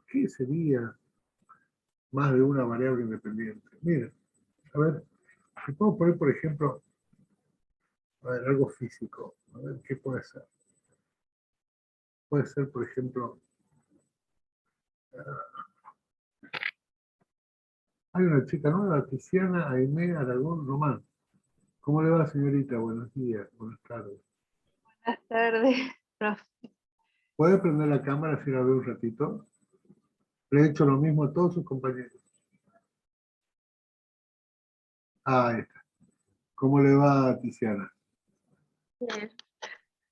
¿qué sería más de una variable independiente? Mira, a ver, Si puedo poner, por ejemplo, a ver, algo físico. A ver, ¿qué puede ser? Puede ser, por ejemplo, hay una chica nueva, Tiziana Aimé Aragón Román. ¿Cómo le va, señorita? Buenos días, buenas tardes. Buenas tardes, profe. ¿Puede prender la cámara si la veo un ratito? Le he hecho lo mismo a todos sus compañeros. Ah, ahí está. ¿Cómo le va, Tiziana? Bien.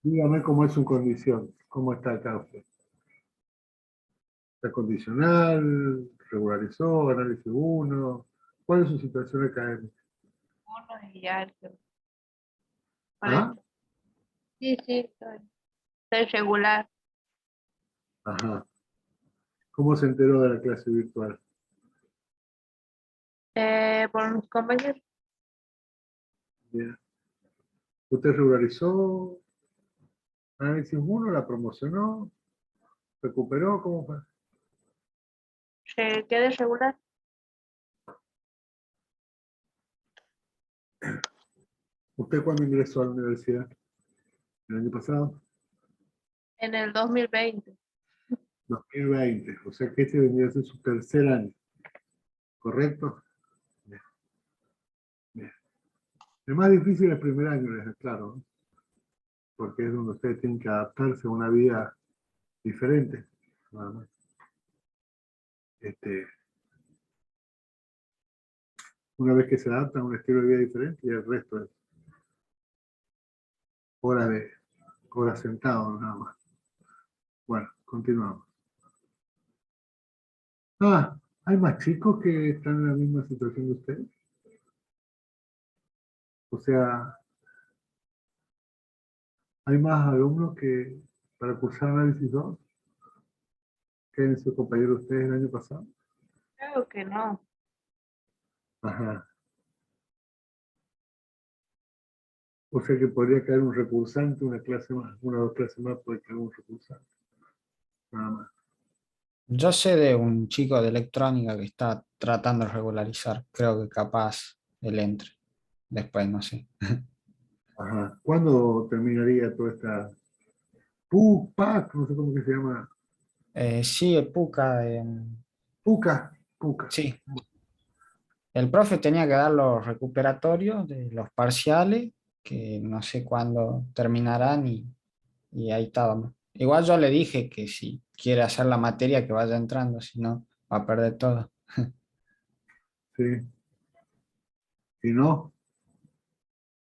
Dígame cómo es su condición. ¿Cómo está acá usted? ¿Está condicional? ¿Regularizó? ¿Análisis 1? ¿Cuál es su situación académica? Uno y álgebra. ¿Ah? Sí, estoy regular. Ajá. ¿Cómo se enteró de la clase virtual? Por mis compañeros. Bien. ¿Usted regularizó análisis 1? ¿La promocionó? ¿Recuperó? ¿Cómo fue? Se quedé regular ¿Usted cuándo ingresó a la universidad? ¿El año pasado? en el 2020. 2020. O sea que este vendría a ser su tercer año. ¿Correcto? Bien. Bien. El más difícil es el primer año, les aclaro, ¿no? Porque es donde ustedes tienen que adaptarse a una vida diferente. Nada más. Una vez que se adaptan a un estilo de vida diferente, y el resto es horas sentado, nada más. Bueno, continuamos. Ah, ¿hay más chicos que están en la misma situación de ustedes? O sea, ¿hay más alumnos que para cursar análisis 2 que en su compañero de ustedes el año pasado? Creo que no. Ajá. O sea que podría caer un recursante, una clase más, una o dos clases más puede caer un recursante. Nada más. Yo sé de un chico de electrónica que está tratando de regularizar. Creo que capaz él entre. Después, no sé. Ajá. ¿Cuándo terminaría toda esta PUC, no sé cómo que se llama? Sí, el PUCA. PUCA. Sí, el profe tenía que dar los recuperatorios de los parciales, que no sé cuándo terminarán y ahí estábamos. Igual yo le dije que si quiere hacer la materia que vaya entrando, si no va a perder todo. Sí. Y no,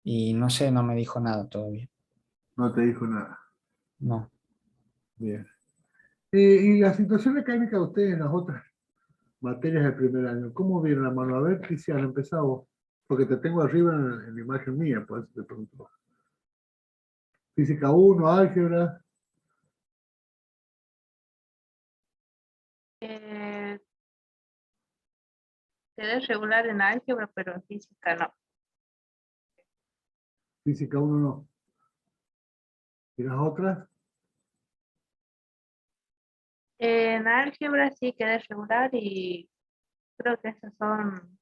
Y no sé, no me dijo nada todavía. no te dijo nada. No. Bien. ¿Y la situación académica de ustedes en las otras materias del primer año? ¿Cómo viene la mano? A ver, Cristian, empezado vos. Porque te tengo arriba en la imagen mía, por eso te pregunto. Física 1, álgebra. Eh, Quedé regular en álgebra, pero en física no. Física 1 no. ¿Y las otras? En álgebra sí quedé regular y creo que esas son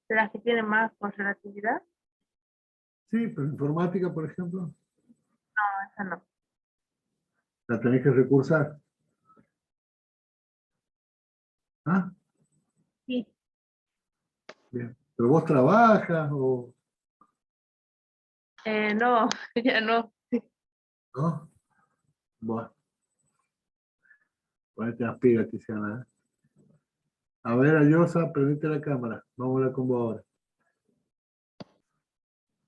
las que tienen más con relatividad. Sí, pero informática, por ejemplo, No, esa no. la tenés que recursar. ¿Ah? Sí. Bien. ¿Pero vos trabajas o No, ya no. no? Bueno, ponete las pilas, Tiziana, ¿eh? A ver, Ayosa, prendete la cámara. Vamos a hablar con vos ahora.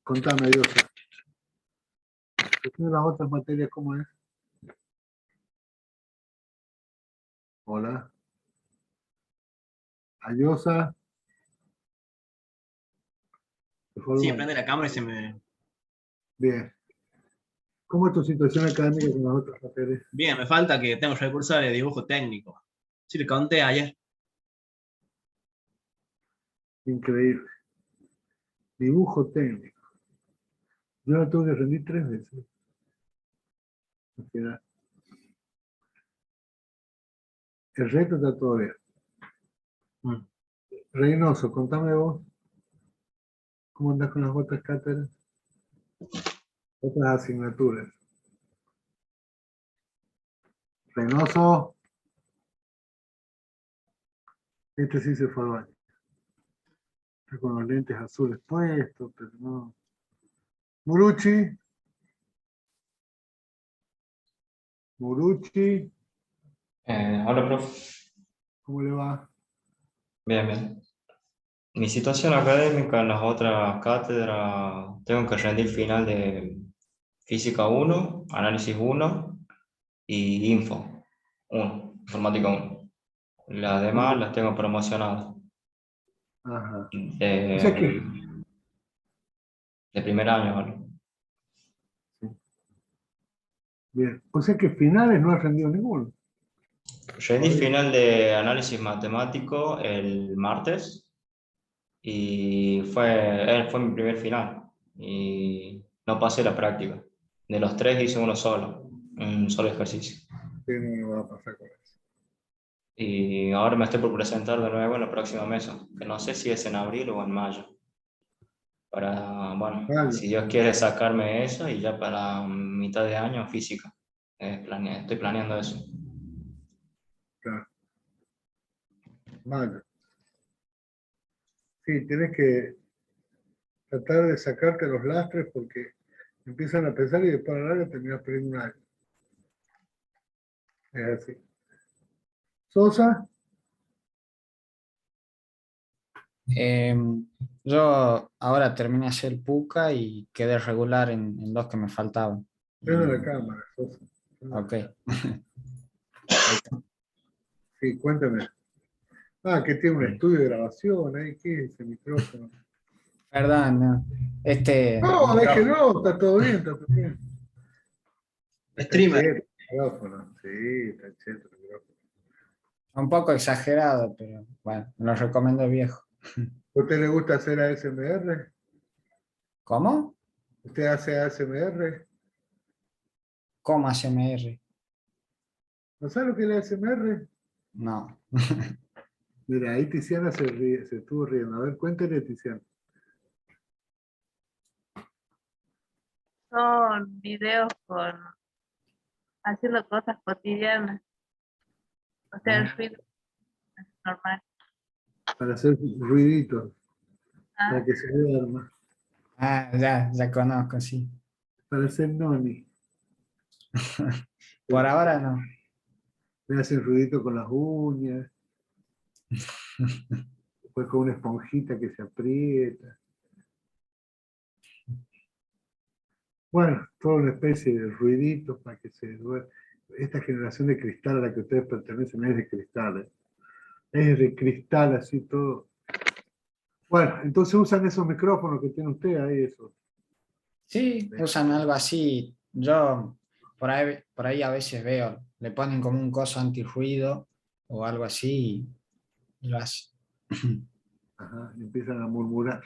Contame, Ayosa. ¿Tiene las otras materias cómo es? Hola. Ayosa. Se fue al Sí, baño. prende la cámara y se me... Bien. ¿Cómo es tu situación académica con las otras materias? Bien, me falta que tengo recursos de dibujo técnico. Sí, le conté ayer. Increíble. Dibujo técnico. Yo la tuve que rendir 3 veces. Al final. El resto está todo bien. Mm. Reynoso, contame vos. ¿Cómo andás con las otras cátedras? Otras asignaturas. Reynoso. Este sí se fue al baño. Está con los lentes azules puestos, pero no. Muruchi. Muruchi. Hola, profe. ¿Cómo le va? Bien, bien. Mi situación académica en las otras cátedras, tengo que rendir final de Física 1, Análisis 1 y Info 1, Informática 1. Las demás las tengo promocionadas Ajá. O sea que, de, de primer año, ¿vale? bien. O sea que finales no has rendido ninguno. Rendí final de Análisis Matemático el martes y fue mi primer final y no pasé la práctica. De los tres hice uno solo, un solo ejercicio. Sí, no va a pasar con eso. Y ahora me estoy por presentar de nuevo en la próxima mesa, que no sé si es en abril o en mayo. Para, bueno, Vale. si Dios quiere sacarme eso y ya para mitad de año física. Estoy planeando eso. Claro. Vale. Sí, tienes que tratar de sacarte los lastres porque empiezan a pensar y después a la larga terminas perdiendo un año. Es así. Sosa, Yo ahora terminé de hacer PUCA y quedé regular en dos que me faltaban. prende la Y- cámara, Sosa. ok. Sí, cuéntame. Ah, que tiene un estudio de grabación ahí, ¿qué es ese micrófono? Perdón, no. Este No, es que micrófono, no, está todo bien, está todo bien. Está Streamer. cheto el micrófono, sí, está cheto el micrófono. un poco exagerado, pero bueno, me lo recomiendo viejo. ¿A usted le gusta hacer ASMR? ¿Cómo? ¿Usted hace ASMR? ¿Cómo ASMR? ¿No sabe lo que es el ASMR? No. Mira, ahí Tiziana se ríe, se estuvo riendo. A ver, cuéntale, Tiziana. Son videos con haciendo cosas cotidianas. O sea, el Ah, ruido es normal. Para hacer ruiditos, para Ah, que se duerma, ya conozco, sí. para hacer noni. Por ahora no. Le hacen ruidito con las uñas, después con una esponjita que se aprieta. Bueno, toda una especie de ruiditos para que se duerma. Esta generación de cristal a la que ustedes pertenecen es de cristal, ¿eh? Es de cristal así todo. Bueno, entonces usan esos micrófonos que tiene usted ahí, eso. Sí, usan algo así. Yo por ahí a veces veo, le ponen como un coso antirruido o algo así y lo hace. Ajá, y empiezan a murmurar.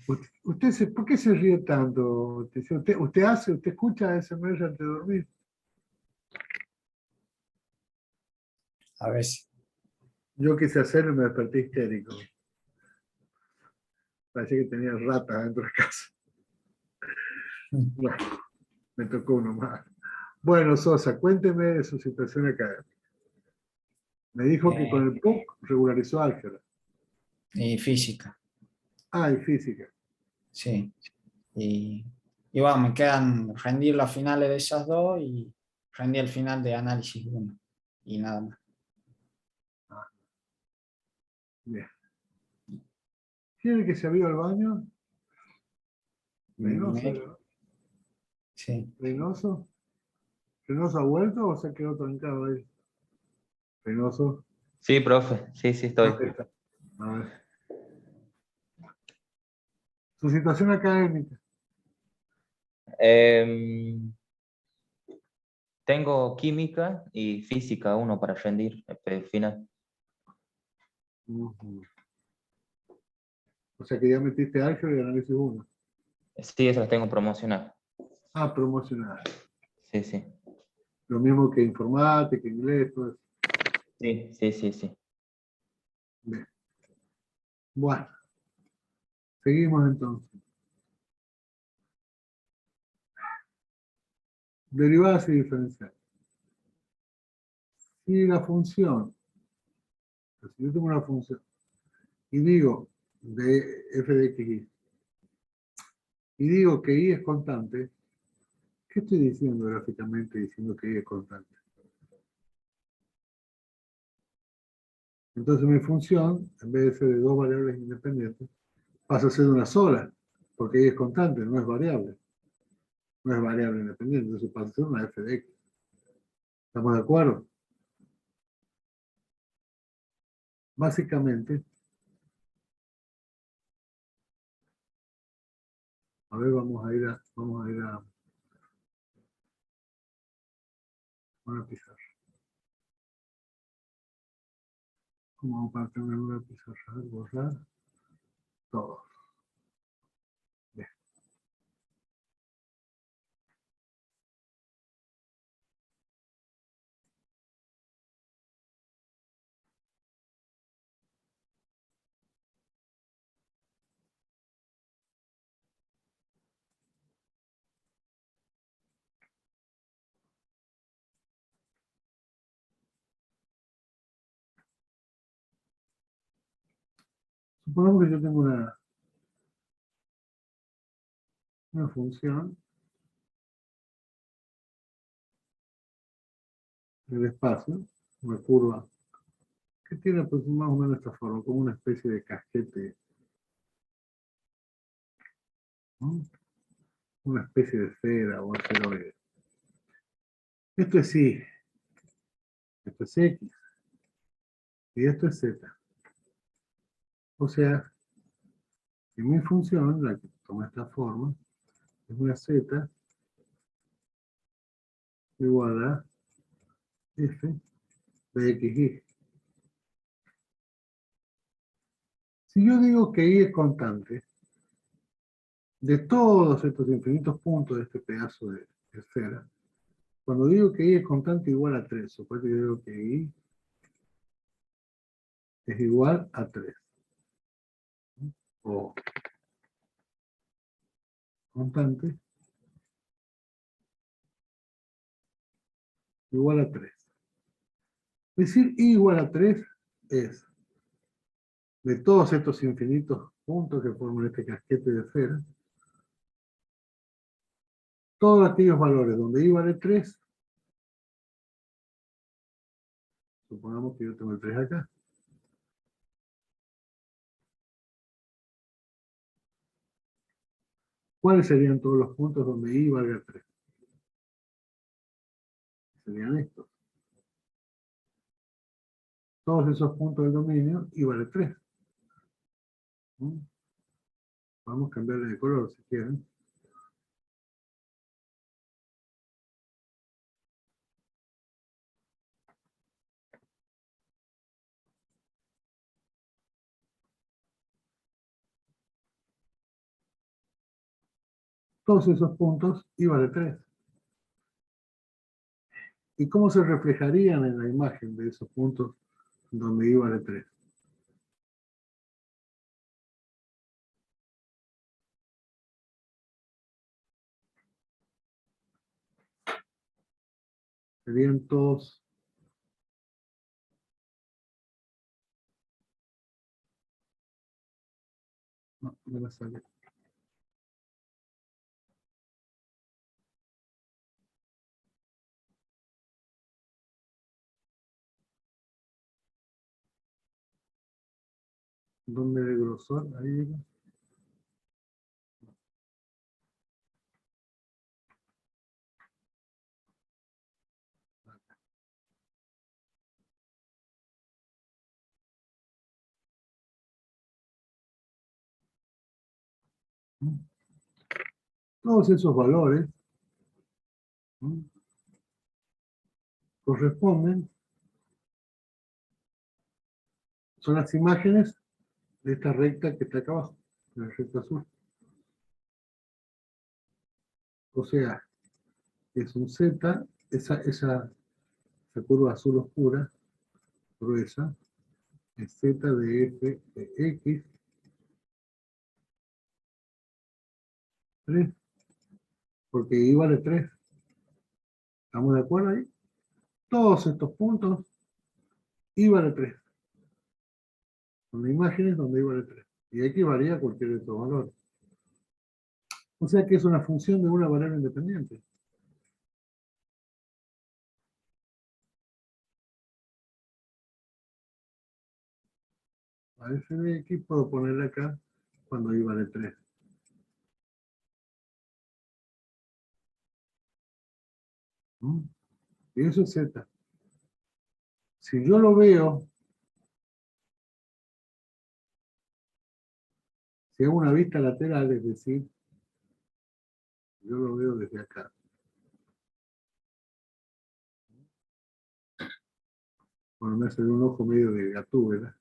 ¿Por qué se ríe tanto? ¿Usted escucha ASMR antes de dormir? A veces. Yo quise hacerlo y me desperté histérico. Parecía que tenía ratas dentro de casa. Bueno, me tocó uno más. Bueno, Sosa, cuénteme de su situación académica. Me dijo que con Eh, el PUC regularizó álgebra. y física, Ah, y física. sí. Y bueno, me quedan rendir los finales de esas dos y rendir el final de análisis 1 y nada más. Bien. ¿Quién es el que se abrió al baño? Reynoso, Me- ¿no? sí. ¿Reynoso? ¿Reynoso ha vuelto o se quedó trancado ahí? Reynoso, Sí, profe, sí, sí estoy. ¿dónde está? A ver. Su situación académica. Em, Tengo química y física uno para rendir final. Ujú. O sea que ya metiste álgebra y análisis 1. Sí, eso las tengo promocionadas. Ah, promocional. Sí, sí. Lo mismo que informática, inglés, todo eso. Sí, sí, sí, sí. Bien. Bueno, seguimos entonces. Derivadas y diferenciales. Si la función, si yo tengo una función y digo de f de x y digo que y es constante, ¿qué estoy diciendo gráficamente diciendo que y es constante? Entonces mi función, en vez de ser de dos variables independientes, pasa a ser una sola, porque y es constante, no es variable. No es variable independiente, entonces pasa a ser una f de x. ¿Estamos de acuerdo? Básicamente, a ver, vamos a ir a una pizarra. Vamos a tener una pizarra, borrar todo. Bien. Supongamos que yo tengo una función en el espacio, una curva, que tiene pues, más o menos esta forma, como una especie de casquete, ¿no? Una especie de esfera o asteroide. Esto es y, esto es x, y esto es z. O sea, que mi función, la que toma esta forma, es una z igual a f de xy. Si yo digo que y es constante, de todos estos infinitos puntos de este pedazo de esfera, cuando digo que y es constante igual a 3, supongo que yo digo que y es igual a 3. O constante igual a 3. Decir y igual a 3 es de todos estos infinitos puntos que forman este casquete de esfera, todos aquellos valores donde y vale 3, supongamos que yo tengo el 3 acá. ¿Cuáles serían todos los puntos donde y valga 3? Serían estos. Todos esos puntos del dominio y vale 3. Vamos a cambiarle de color si quieren. Todos esos puntos y vale 3. ¿Y cómo se reflejarían en la imagen de esos puntos donde i vale 3? Serían todos no me la sale. ¿Dónde de grosor? Ahí llega. Todos esos valores corresponden, son las imágenes de esta recta que está acá abajo, la recta azul. O sea, es un Z, esa curva azul oscura, gruesa, es z de f de x 3, porque y vale 3. ¿Estamos de acuerdo ahí? Todos estos puntos, y vale 3. Son imágenes donde y vale 3. Y aquí varía cualquier de estos valores. O sea que es una función de una variable independiente. A f de x puedo ponerle acá cuando y vale 3. Y eso es z. Si yo lo veo, si hago una vista lateral, es decir, yo lo veo desde acá. Bueno, me hace un ojo medio de gatúbela.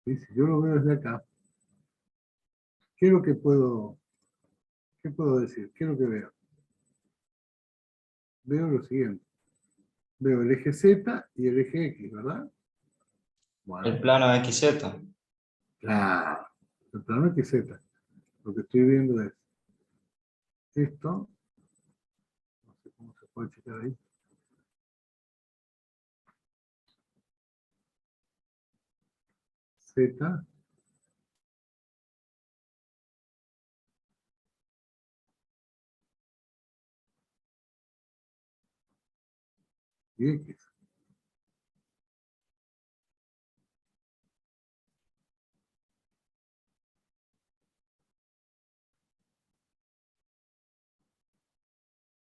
¿Sí? Si yo lo veo desde acá, ¿qué es lo que qué puedo decir? ¿Qué es lo que veo? Veo lo siguiente. Veo el eje Z y el eje X, ¿verdad? Bueno, El plano XZ. claro. El plano XZ. Lo que estoy viendo es esto. No sé cómo se puede checar ahí. Z. Y X.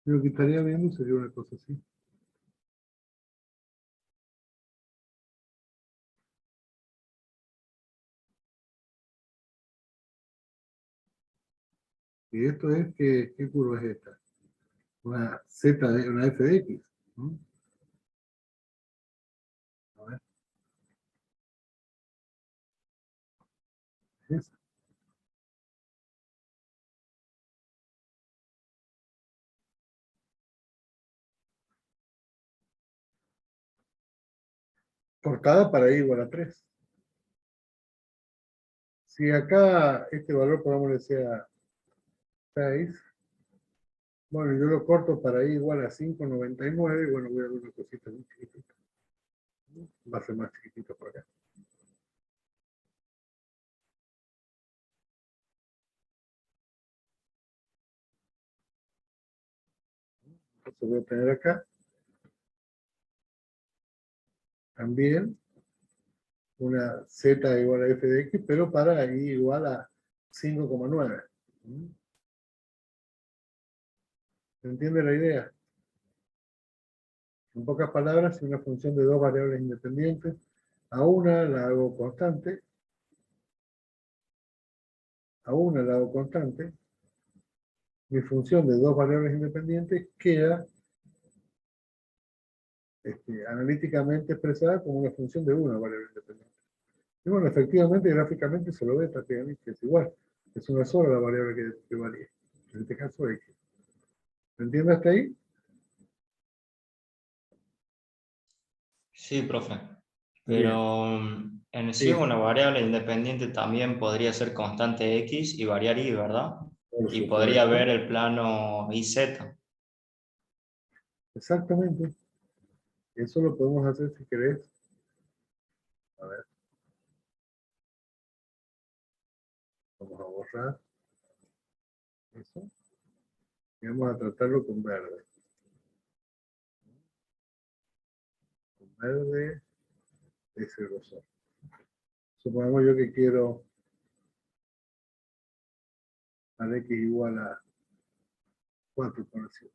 Lo que estaría viendo sería una cosa así. Y esto es, ¿qué curva es esta? Una Z, una F de X. ¿No? A ver. Esa. Por cada para i igual a 3. Si acá este valor, pongámosle sea 6, bueno, yo lo corto para i igual a 5,99, y bueno, voy a ver una cosita muy chiquitita. Va a ser más chiquitito por acá. Entonces voy a tener acá también una z igual a f de x, pero para i igual a 5,9. ¿Se entiende la idea? En pocas palabras, si una función de dos variables independientes, a una la hago constante, mi función de dos variables independientes queda analíticamente expresada como una función de una variable independiente. Y bueno, efectivamente, gráficamente se lo ve prácticamente, es igual. Es una sola la variable que varía. En este caso, x. ¿Me entiendes hasta ahí? Sí, profe. Bien. Pero en sí Sí, una variable independiente también podría ser constante X y variar Y, ¿verdad? por Y podría supuesto. ver el plano IZ. Exactamente. Eso lo podemos hacer si querés. A ver. Vamos a borrar eso. Y vamos a tratarlo con verde. Con verde es el grosor. Supongamos yo que quiero al x igual a 4,7.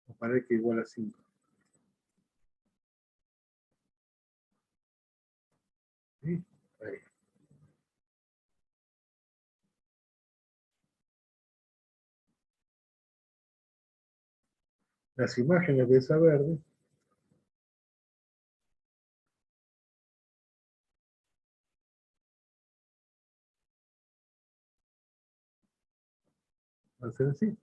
O para x igual a 5. ¿Sí? Ahí. Las imágenes de esa verde a ser así.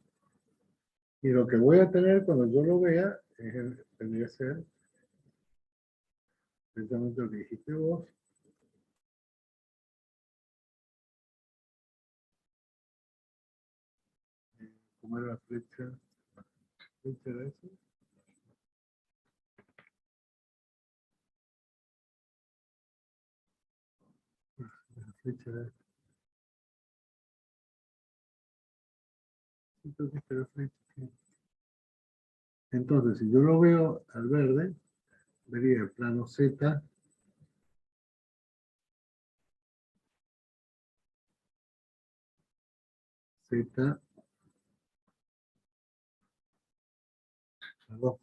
Y lo que voy a tener cuando yo lo vea tendría que ser precisamente lo que dijiste vos. ¿Cómo era la flecha? ¿Flecha era eso? La flecha era esta. Sí, creo que esta era la flecha, sí. Entonces, si yo lo veo al verde, vería el plano Z, Z, perdón,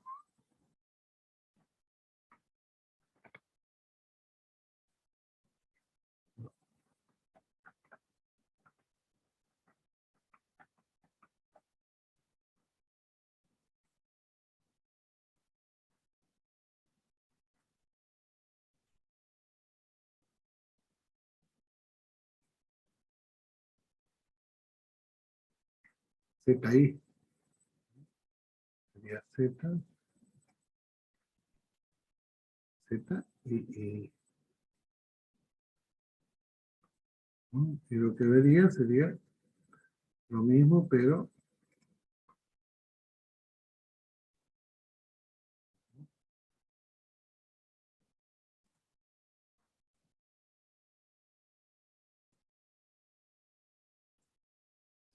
ZI, sería Z, Z y lo que vería sería lo mismo, pero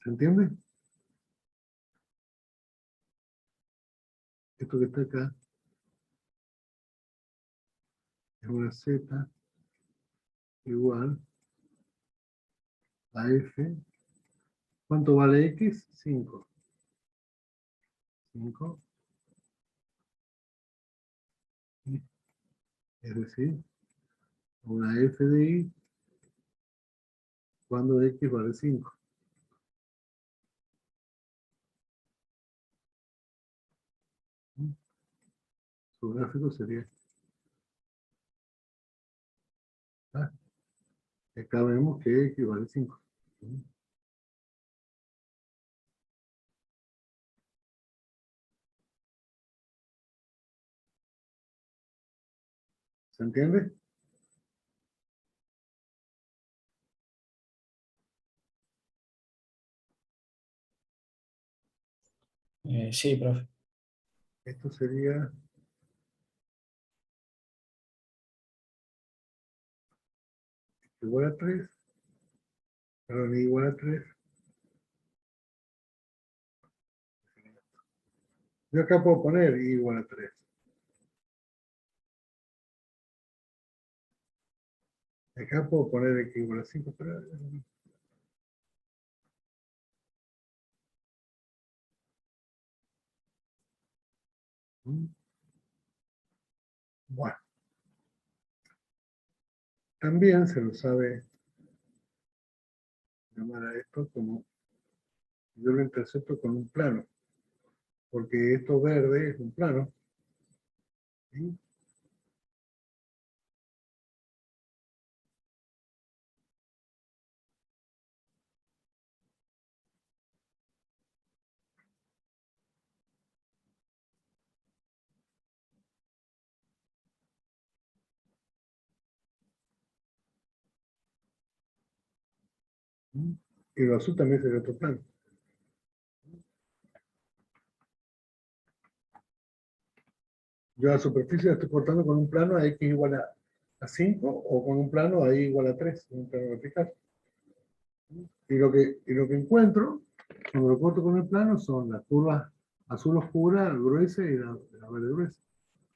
¿se entiende? Esto que está acá es una Z igual a F. ¿Cuánto vale X? 5. 5. Es decir, una F de Y cuando X vale 5. Su gráfico sería este. ¿Ah? Acá vemos que X vale 5. ¿Se entiende? Sí, profe. Esto sería igual a 3. Perdón, igual a 3. Yo acá puedo poner Y igual a 3. Acá puedo poner X igual a 5, pero... Bueno, también se lo sabe llamar a esto como yo lo intercepto con un plano, porque esto verde es un plano. ¿Sí? Y lo azul también sería otro plano. Yo la superficie la estoy cortando con un plano a X igual a 5 o con un plano a Y igual a 3, un plano vertical. Y lo que encuentro, cuando lo corto con el plano, son las curvas azul oscura, gruesa y la verde gruesa.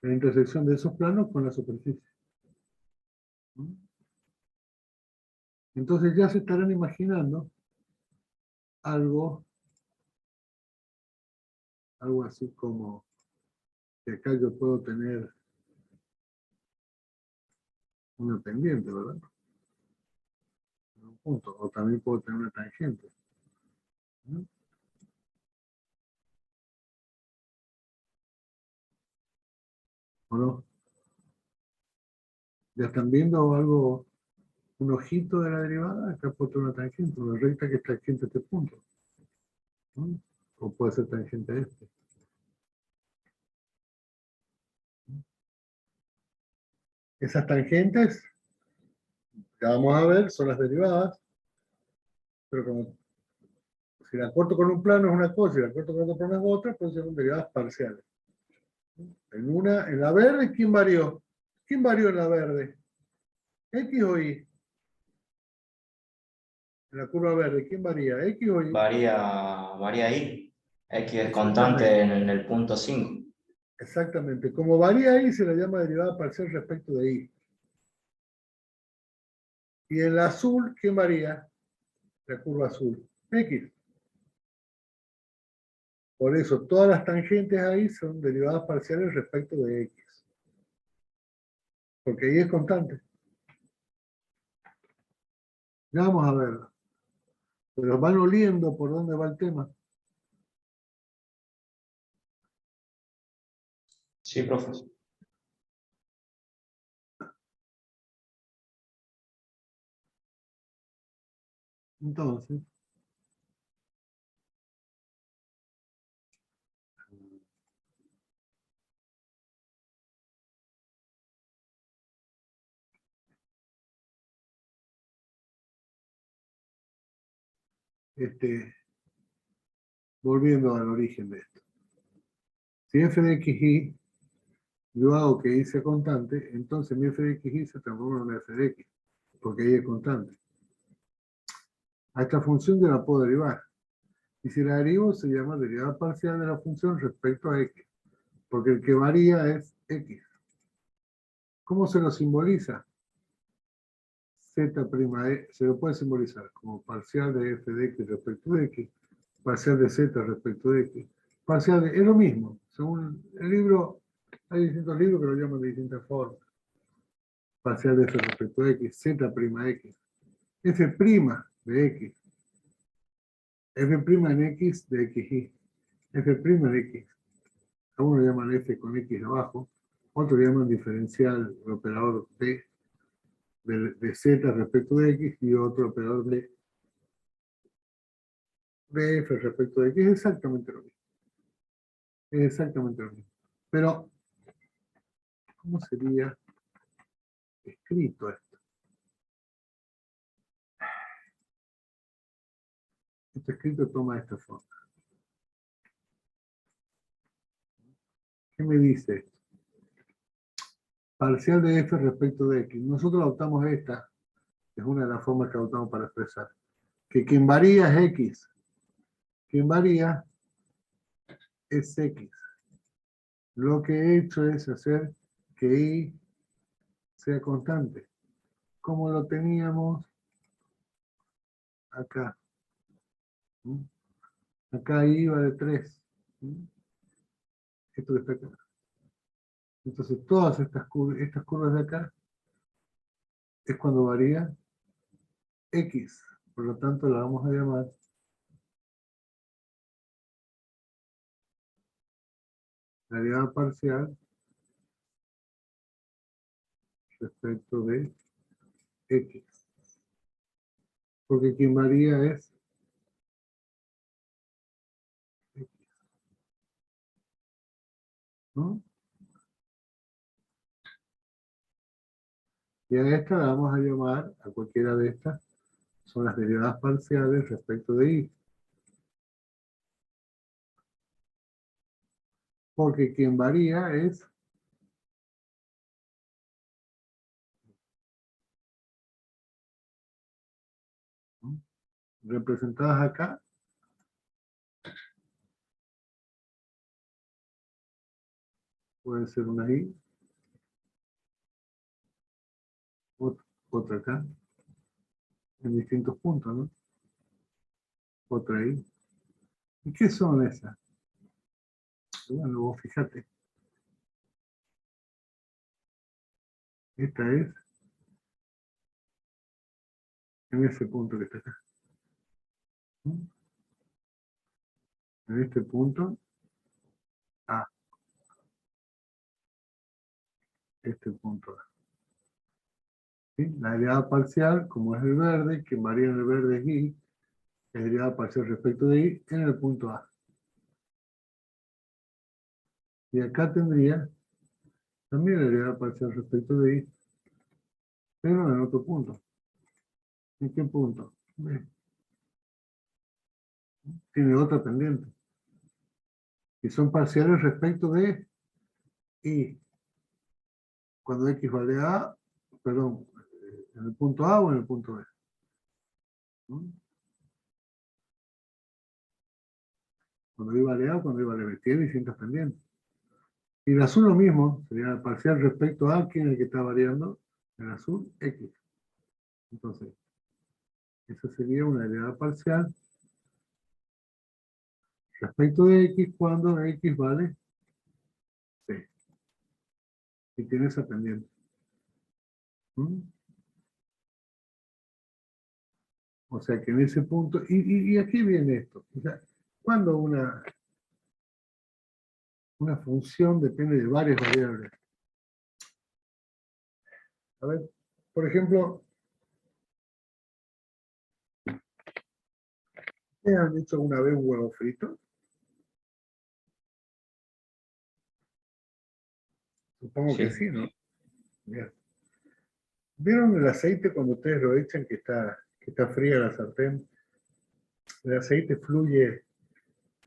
La intersección de esos planos con la superficie. Entonces ya se estarán imaginando algo así como que acá yo puedo tener una pendiente, ¿verdad? Un punto, o también puedo tener una tangente. ¿No? ¿O no? Ya están viendo algo, un ojito de la derivada, acá puedo tener una tangente, una recta que es tangente a este punto. ¿no? O puede ser tangente a este. Esas tangentes, que vamos a ver, son las derivadas, pero como si la corto con un plano es una cosa y la corto con otro plano es otra, pues son derivadas parciales. En la verde, ¿quién varió? ¿Quién varió en la verde? ¿X o Y? En la curva verde, ¿quién varía? ¿X o Y? Varía ahí. X es Exactamente. constante en el punto 5. Exactamente. Como varía Y, se la llama derivada parcial respecto de Y. Y en la azul, ¿quién varía? La curva azul. X. Por eso, todas las tangentes ahí son derivadas parciales respecto de X. Porque Y es constante. Ya vamos a verlo. Pero van oliendo por dónde va el tema. Sí, profesor. Entonces, volviendo al origen de esto. Si f de xy yo hago que y sea constante, entonces mi f de xy se transforma en una f de x, porque y es constante. A esta función yo la puedo derivar. Y si la derivo, se llama derivada parcial de la función respecto a x, porque el que varía es x. ¿Cómo se lo simboliza? Z', se lo puede simbolizar como parcial de f de x respecto de x, parcial de z respecto de x, parcial de... Es lo mismo. Según el libro, hay distintos libros que lo llaman de distintas formas. Parcial de f respecto de x, z', x, f' de x, f' en x de xy, f' en x. Algunos lo llaman f con x abajo, otros lo llaman diferencial, el operador de z respecto de x y otro operador de f respecto de x. Es exactamente lo mismo. Es exactamente lo mismo. Pero, ¿cómo sería escrito esto? Este escrito toma esta forma. ¿Qué me dice esto? Parcial de f respecto de x. Nosotros adoptamos esta, es una de las formas que adoptamos para expresar. Que quien varía es x. Quien varía es x. Lo que he hecho es hacer que y sea constante. Como lo teníamos acá. ¿Mm? Acá y vale 3. Esto que está acá. Entonces todas estas curvas de acá es cuando varía x. Por lo tanto la vamos a llamar la derivada parcial respecto de x. Porque quien varía es x. ¿No? Y a esta la vamos a llamar, a cualquiera de estas, son las derivadas parciales respecto de y. Porque quien varía es ¿no? Representadas acá, puede ser una y, otra acá, en distintos puntos, ¿no? Otra y. ¿Y qué son esas? Bueno, vos fíjate. Esta es en ese punto que está acá. ¿No? En este punto, A. Este punto A. ¿Sí? La derivada parcial, como es el verde, que varía en el verde es y, es derivada parcial respecto de y en el punto A. Y acá tendría también la derivada parcial respecto de y, pero en otro punto. ¿En qué punto? B. Tiene otra pendiente. Y son parciales respecto de y. Cuando x vale a A, perdón, en el punto A o en el punto B. ¿Mm? Cuando y vale A o cuando y vale B. Tiene distintas pendientes. Y el azul lo mismo, sería el parcial respecto a quién es el que está variando, el azul, x. Entonces, esa sería una derivada parcial respecto de x cuando x vale c. Y tiene esa pendiente. ¿Mm? O sea que en ese punto, y aquí viene esto. O sea, cuando una función depende de varias variables. A ver, por ejemplo, ¿ustedes han hecho alguna vez un huevo frito? Supongo que Sí. sí, ¿no? Bien. ¿Vieron el aceite cuando ustedes lo echan que está fría la sartén? El aceite fluye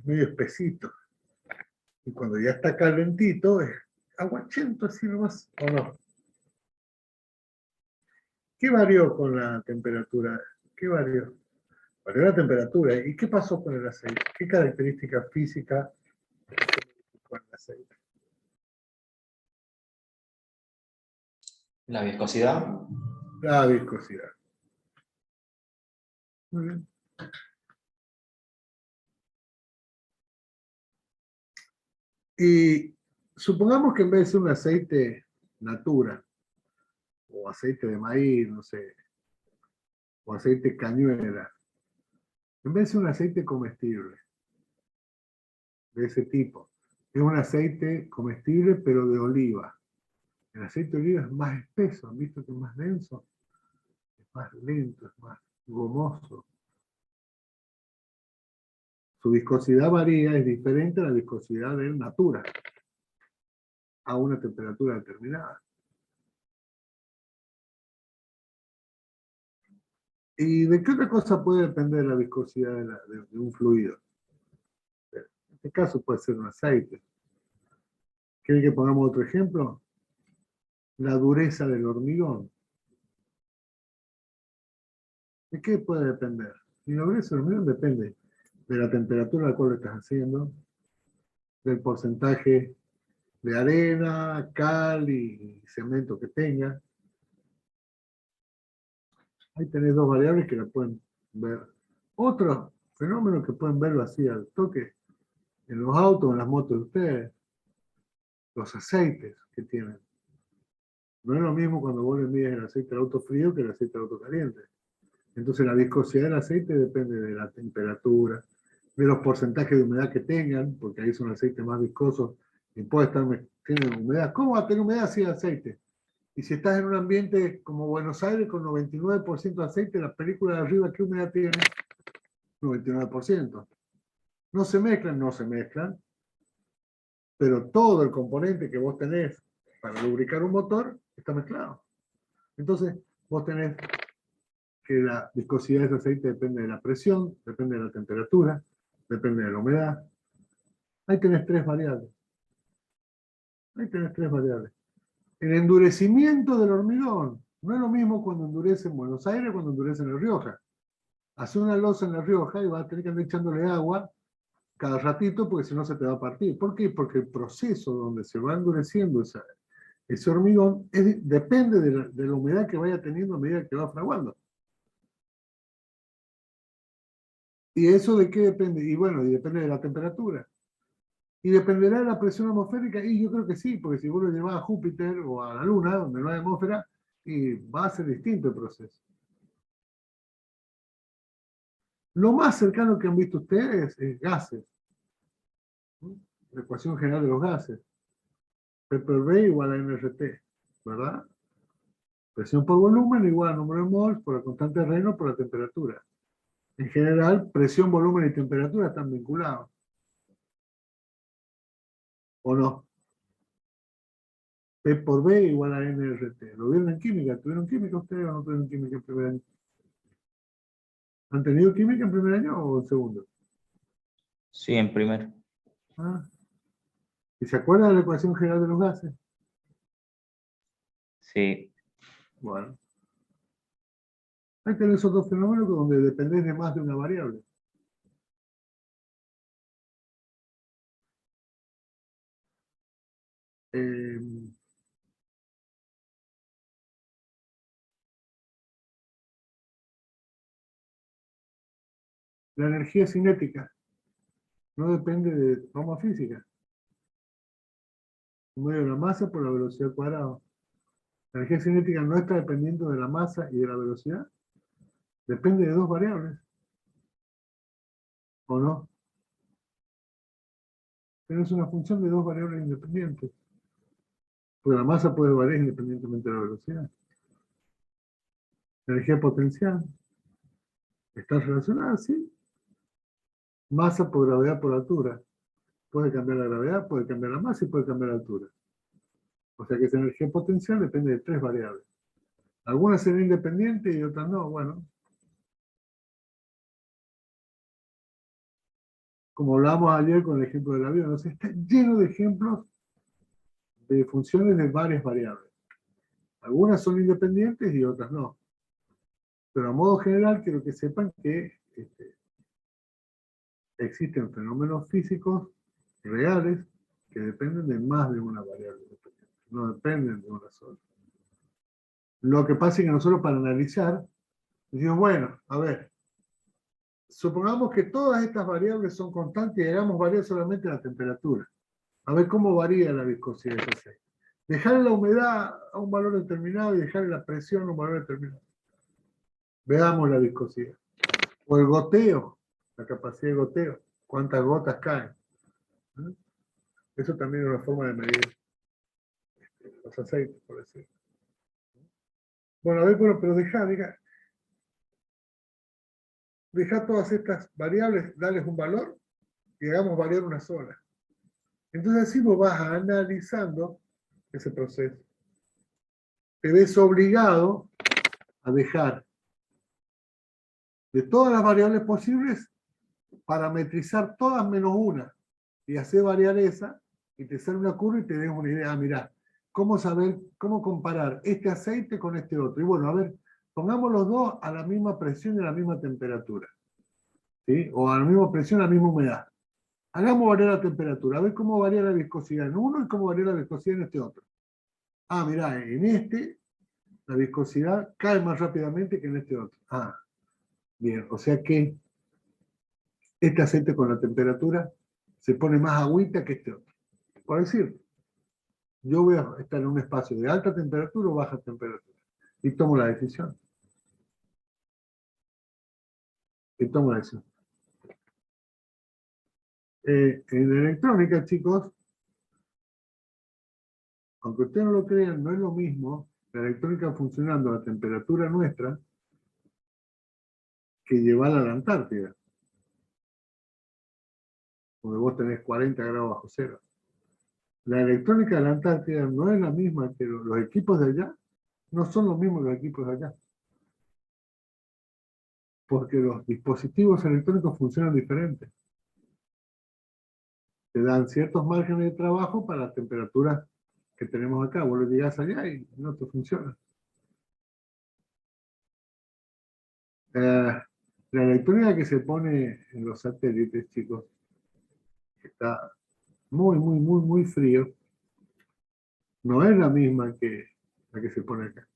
medio espesito. Y cuando ya está calentito, es aguachento así nomás, ¿o no? ¿Qué varió con la temperatura? ¿Qué varió? Varió la temperatura. ¿Y qué pasó con el aceite? ¿Qué características físicas con el aceite? La viscosidad. La viscosidad. Muy bien. Y supongamos que en vez de ser un aceite natura, o aceite de maíz, no sé, o aceite cañuela, en vez de ser un aceite comestible, de ese tipo, es un aceite comestible pero de oliva. El aceite de oliva es más espeso, ¿han visto que es más denso? Es más lento, es más gomoso. Su viscosidad varía, es diferente a la viscosidad del natura, a una temperatura determinada. ¿Y de qué otra cosa puede depender la viscosidad de un fluido? En este caso puede ser un aceite. ¿Quieren que pongamos otro ejemplo? La dureza del hormigón. ¿De qué puede depender? Y la dureza del hormigón depende de la temperatura a la cual lo estás haciendo, del porcentaje de arena, cal y cemento que tenga. Ahí tenés dos variables que la pueden ver. Otro fenómeno que pueden verlo así al toque, en los autos, en las motos de ustedes, los aceites que tienen. No es lo mismo cuando vos le mides el aceite del auto frío que el aceite del auto caliente. Entonces la viscosidad del aceite depende de la temperatura, de los porcentajes de humedad que tengan, porque ahí son aceites más viscosos y puede estar, tienen humedad. ¿Cómo va a tener humedad si es aceite? Y si estás en un ambiente como Buenos Aires con 99% de aceite, la película de arriba, ¿qué humedad tiene? 99%. No se mezclan, pero todo el componente que vos tenés para lubricar un motor está mezclado. Entonces, vos tenés que la viscosidad de ese aceite depende de la presión, depende de la temperatura, depende de la humedad. Ahí tenés tres variables. El endurecimiento del hormigón no es lo mismo cuando endurece en Buenos Aires que cuando endurece en La Rioja. Hace una losa en La Rioja y vas a tener que andar echándole agua cada ratito porque si no se te va a partir. ¿Por qué? Porque el proceso donde se va endureciendo ese hormigón depende de la humedad que vaya teniendo a medida que va fraguando. ¿Y eso de qué depende? Y bueno, y depende de la temperatura. ¿Y dependerá de la presión atmosférica? Y yo creo que sí, porque si vos lo llevas a Júpiter o a la Luna, donde no hay atmósfera, y va a ser distinto el proceso. Lo más cercano que han visto ustedes es gases. La ecuación general de los gases. PPV igual a nRT, ¿verdad? Presión por volumen igual a número de moles por la constante de Reynolds por la temperatura. En general, presión, volumen y temperatura están vinculados. ¿O no? P por B igual a nRT. ¿Lo vieron en química? ¿Tuvieron química ustedes o no tuvieron química en primer año? ¿Han tenido química en primer año o en segundo? Sí, en primero. Ah. ¿Y se acuerdan de la ecuación general de los gases? Sí, Bueno. Hay que tener esos dos fenómenos donde dependés de más de una variable. Eh, la energía cinética no depende de forma física. Mueve la masa por la velocidad cuadrada. La energía cinética no está dependiendo de la masa y de la velocidad. Depende de dos variables. ¿O no? Pero es una función de dos variables independientes. Porque la masa puede variar independientemente de la velocidad. La energía potencial está relacionada, sí. Masa por gravedad por altura. Puede cambiar la gravedad, puede cambiar la masa y puede cambiar la altura. O sea que esa energía potencial depende de tres variables. Algunas serán independientes y otras no. Bueno, como hablábamos ayer con el ejemplo del avión, o sea, está lleno de ejemplos de funciones de varias variables. Algunas son independientes y otras no. Pero a modo general quiero que sepan que existen fenómenos físicos reales que dependen de más de una variable independiente. No dependen de una sola. Lo que pasa es que nosotros para analizar, decimos, bueno, a ver, supongamos que todas estas variables son constantes y hagamos variar solamente la temperatura. A ver cómo varía la viscosidad de ese aceite. Dejar la humedad a un valor determinado y dejar la presión a un valor determinado. Veamos la viscosidad. O el goteo, la capacidad de goteo. Cuántas gotas caen. Eso también es una forma de medir los aceites, por decirlo. Bueno, a ver, bueno, pero deja todas estas variables, darles un valor y hagamos variar una sola. Entonces así vos vas analizando ese proceso. Te ves obligado a dejar de todas las variables posibles, parametrizar todas menos una y hacer variar esa y te sale una curva y te des una idea. Mirá, ¿cómo saber, cómo comparar este aceite con este otro? Y bueno, a ver, pongamos los dos a la misma presión y a la misma temperatura. ¿Sí? O a la misma presión, a la misma humedad. Hagamos variar la temperatura, a ver cómo varía la viscosidad en uno y cómo varía la viscosidad en este otro. Ah, mirá, en este la viscosidad cae más rápidamente que en este otro. Ah, bien, o sea que este aceite con la temperatura se pone más agüita que este otro. Por decir, yo voy a estar en un espacio de alta temperatura o baja temperatura. Y tomo la decisión. En electrónica, chicos, aunque ustedes no lo crean, no es lo mismo la electrónica funcionando a la temperatura nuestra que llevarla a la Antártida, donde vos tenés 40 grados bajo cero. La electrónica de la Antártida no es la misma que los equipos de allá, no son los mismos que los equipos de acá. Porque los dispositivos electrónicos funcionan diferentes. Te dan ciertos márgenes de trabajo para las temperaturas que tenemos acá. Vos lo llegás allá y no te funciona. La electrónica que se pone en los satélites, chicos, está muy, muy, muy, muy frío, no es la misma que la que se pone acá.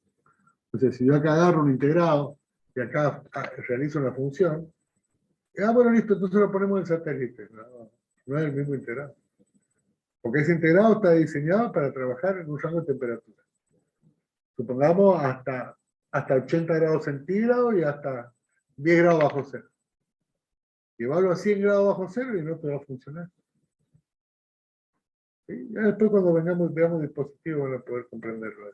Entonces, si yo acá agarro un integrado y acá realizo una función, bueno, listo, entonces lo ponemos en el satélite. No es el mismo integrado. Porque ese integrado está diseñado para trabajar en un rango de temperatura. Supongamos hasta 80 grados centígrados y hasta 10 grados bajo cero. Llevarlo a 100 grados bajo cero y no te va a funcionar. ¿Sí? Ya después cuando veamos dispositivos van a poder comprenderlo.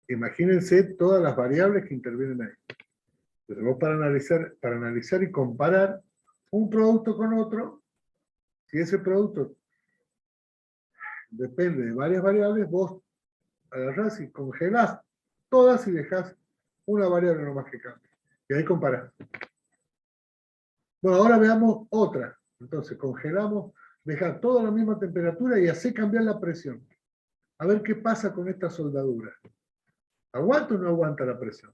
Imagínense todas las variables que intervienen ahí. Entonces vos para analizar y comparar un producto con otro, si ese producto depende de varias variables, vos agarrás y congelás todas y dejás una variable nomás que cambie. Y ahí comparás. Bueno, ahora veamos otra. Entonces, congelamos, dejar toda la misma temperatura y hacer cambiar la presión. A ver qué pasa con esta soldadura. ¿Aguanta o no aguanta la presión?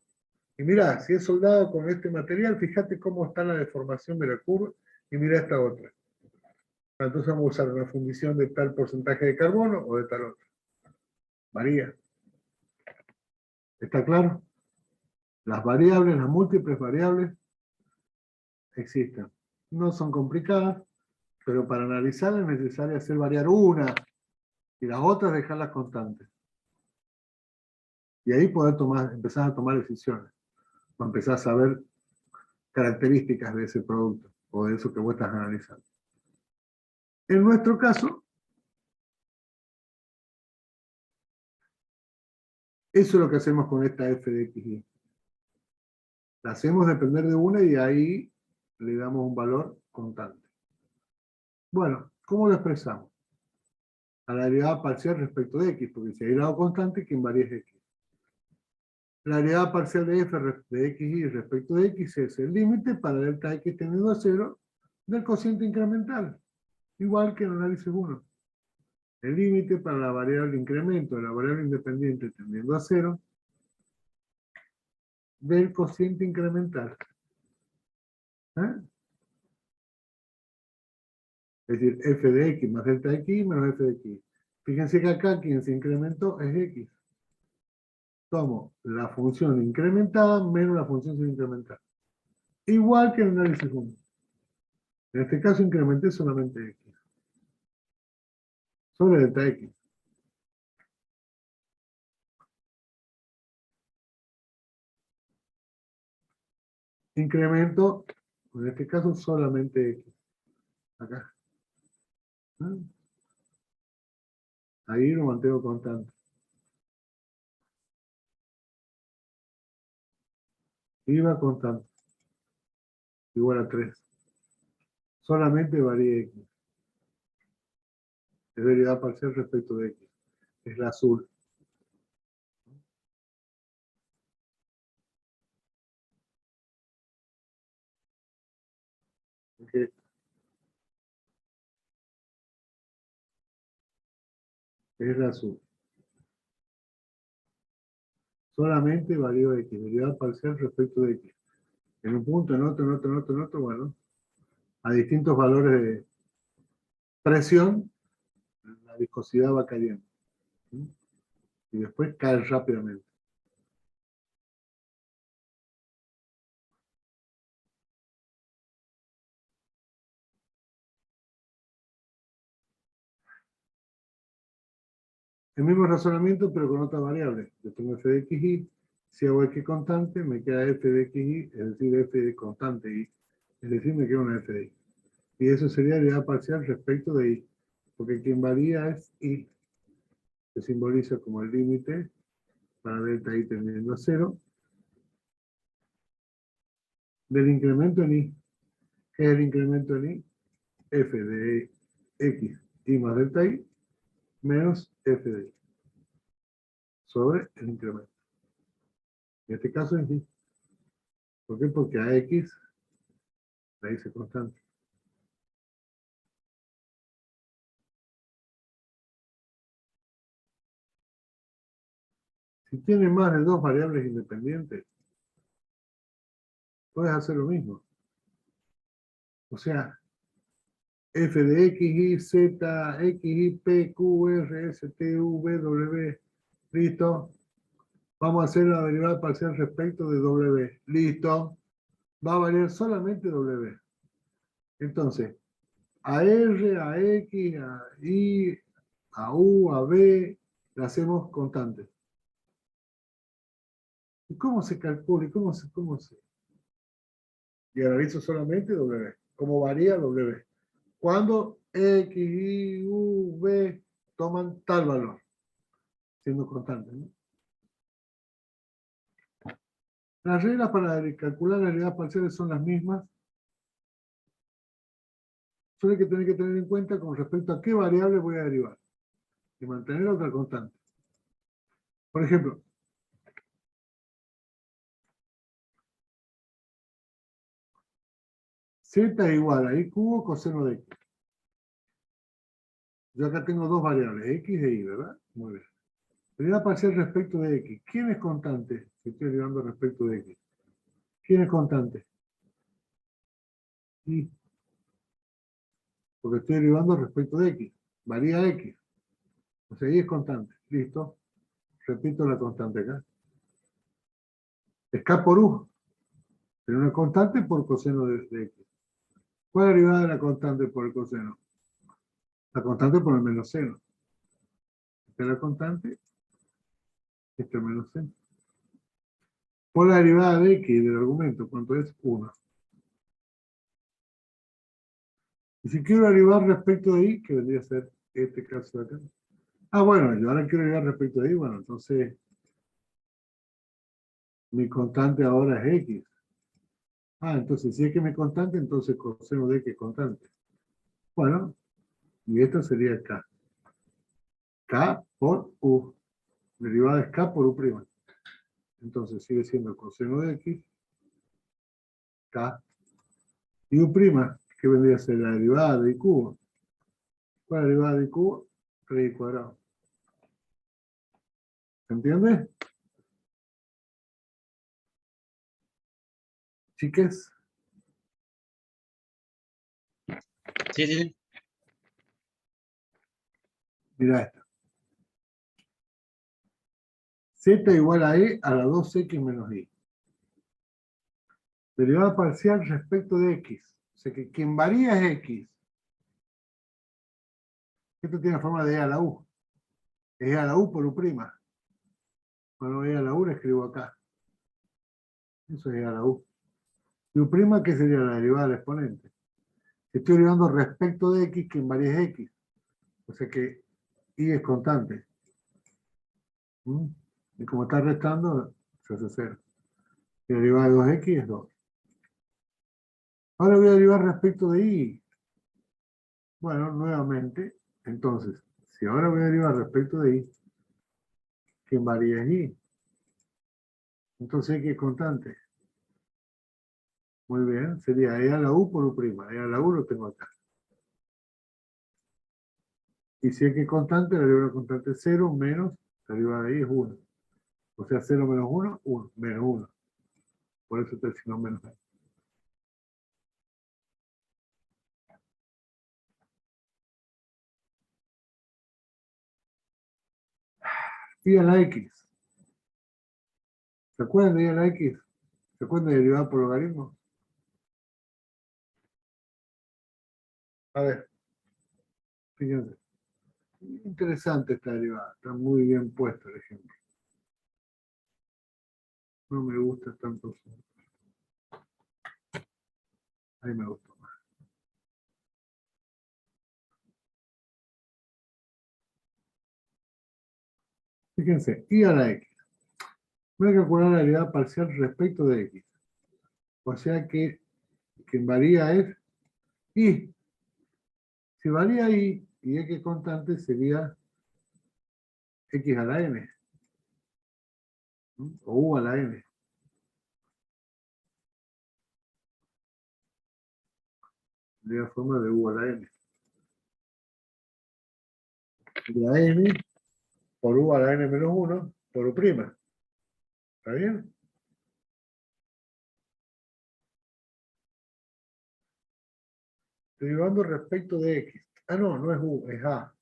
Y mirá, si es soldado con este material, fíjate cómo está la deformación de la curva y mirá esta otra. Entonces vamos a usar una fundición de tal porcentaje de carbono o de tal otra. Varía. ¿Está claro? Las variables, las múltiples variables existen. No son complicadas, pero para analizar es necesario hacer variar una y las otras dejarlas constantes. Y ahí poder empezar a tomar decisiones. O empezar a saber características de ese producto o de eso que vos estás analizando. En nuestro caso, eso es lo que hacemos con esta f de x y. La hacemos depender de una y ahí le damos un valor constante. Bueno, ¿cómo lo expresamos? A la derivada parcial respecto de x, porque si hay grado constante, quien varía es x. La derivada parcial de f de xy respecto de x es el límite para delta x tendiendo a 0 del cociente incremental, igual que en el análisis 1. El límite para la variable incremento de la variable independiente tendiendo a 0 del cociente incremental. ¿Eh? Es decir, f de x más delta de x menos f de x. Fíjense que acá quien se incrementó es x. Tomo la función incrementada menos la función sin incrementar. Igual que en el análisis 1. En este caso incrementé solamente x. Sobre delta x. Incremento, en este caso solamente x. Acá. ¿Ah? Ahí lo mantengo constante. IVA constante. Igual a 3. Solamente varía x. Es derivada parcial respecto de x. Es la azul. Okay. Es la azul. Solamente varió x. Derivada parcial respecto de x. En un punto, en otro, en otro, en otro, en otro, bueno. A distintos valores de presión, la viscosidad va cayendo. ¿Sí? Y después cae rápidamente. El mismo razonamiento, pero con otra variable. Yo tengo f de xy, si hago x constante, me queda f de xy, es decir, f de constante y. Es decir, me queda una f de y. Y eso sería derivada parcial respecto de y. Porque quien varía es y. Se simboliza como el límite para delta y tendiendo a 0 del incremento en y. ¿Qué es el incremento en y? F de x y más delta y menos f de y sobre el incremento. En este caso es y. ¿Por qué? Porque a x la hice constante. Si tienes más de dos variables independientes, puedes hacer lo mismo. O sea, f de x, y, z, x, y, p, q, r, s, t, v, w. Listo. Vamos a hacer la derivada parcial respecto de w. Listo. Va a variar solamente w. Entonces, a r, a x, a y, a u, a b, la hacemos constante. ¿Y cómo se calcula? ¿Cómo se? Y analizo solamente w. ¿Cómo varía w? Cuando x, y, u, v toman tal valor, siendo constante, ¿no? Las reglas para calcular las derivadas parciales son las mismas. Solo hay que tener en cuenta con respecto a qué variable voy a derivar. Y mantener otra constante. Por ejemplo, z es igual a i cubo coseno de x. Yo acá tengo dos variables, x e y, ¿verdad? Muy bien. Derivada parcial respecto de x. ¿Quién es constante? Si estoy derivando respecto de x. ¿Quién es constante? Y. Porque estoy derivando respecto de x. Varía x. O sea, y es constante. Listo. Repito la constante acá. Es k por u. Pero una constante por coseno de x. ¿Cuál es la derivada de la constante por el coseno? La constante por el menos seno. Esta es la constante. Esta es el menos seno. Por la derivada de x del argumento, ¿cuánto es? 1. Y si quiero derivar respecto de y, que vendría a ser este caso de acá. Ah, bueno, yo ahora quiero derivar respecto de y, bueno, entonces mi constante ahora es x. Ah, entonces si es que mi constante, entonces coseno de x es constante. Bueno, y esto sería k. K por u. Derivada es k por u'. Entonces sigue siendo coseno de x, k, y u', que vendría a ser la derivada de y cubo. ¿Cuál es la derivada de y cubo? 3y cuadrado. ¿Se entiende? Chiques, Sí, sí, sí. mira esta. Z igual a e a la 2x menos y. Derivada parcial respecto de x. O sea que quien varía es x. Esto tiene la forma de e a la u. Es e a la u por u'. Bueno, e a la u la escribo acá. Eso es e a la u. Y u', ¿qué sería la derivada del exponente? Estoy derivando respecto de x, quien varía es x. O sea que y es constante. ¿Mm? Y como está restando, se hace 0. Y la derivada de 2x es 2. Ahora voy a derivar respecto de y. Bueno, nuevamente, entonces, si ahora voy a derivar respecto de y, quien varía es y. Entonces x es constante. Muy bien, sería e a la u por u'. E a la u lo tengo acá. Y si x es constante, la derivada constante es 0 menos la derivada de y es 1. O sea, 0 menos 1, 1, menos 1. Por eso está el signo menos ahí. Y a la x. ¿Se acuerdan de y a la x? ¿Se acuerdan de derivada por logaritmo? A ver, fíjense. Interesante esta derivada. Está muy bien puesto el ejemplo. No me gusta tanto. Ahí me gustó más. Fíjense, y a la x. Voy a calcular la derivada parcial respecto de x. O sea que quien varía es y. Si varía y x constante sería x a la n. ¿No? O u a la n. De la forma de u a la n. La n por u a la n menos 1 por u'. ¿Está bien? Derivando respecto de x. Ah, no, no es u, es a.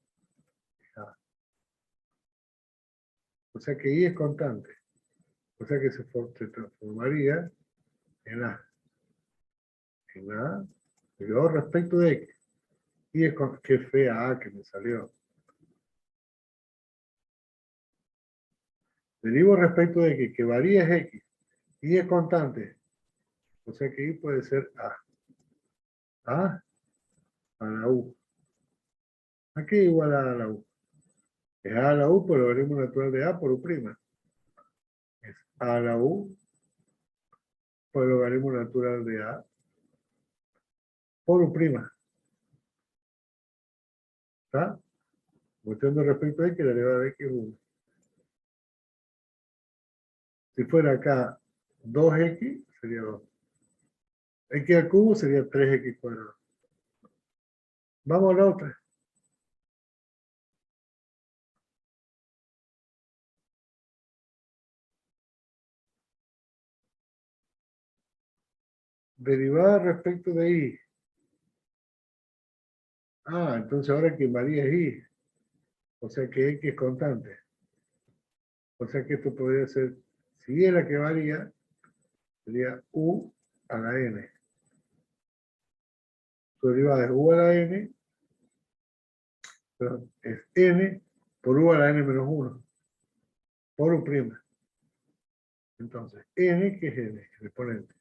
O sea que y es constante. O sea que se transformaría en a. En a. Derivado respecto de x. Y es con qué fea a que me salió. Derivo respecto de x, que varía es x. Y es constante. O sea que y puede ser a. A la u. ¿A qué igual a la u? Es a la u por el logaritmo natural de a por u'. Es a la u por el logaritmo natural de A por U'. ¿Está? Cuestión de respecto a X, la derivada de X es 1. Si fuera acá 2X, sería 2. X al cubo sería 3X cuadrado. Vamos a la otra. Derivada respecto de Y. Ah, entonces ahora que varía es Y. O sea que X es constante. O sea que esto podría ser, si Y es la que varía, sería U a la N. Su derivada es U a la N, perdón, es N por U a la N menos 1. Por U'. Entonces, N, ¿qué es N? El exponente.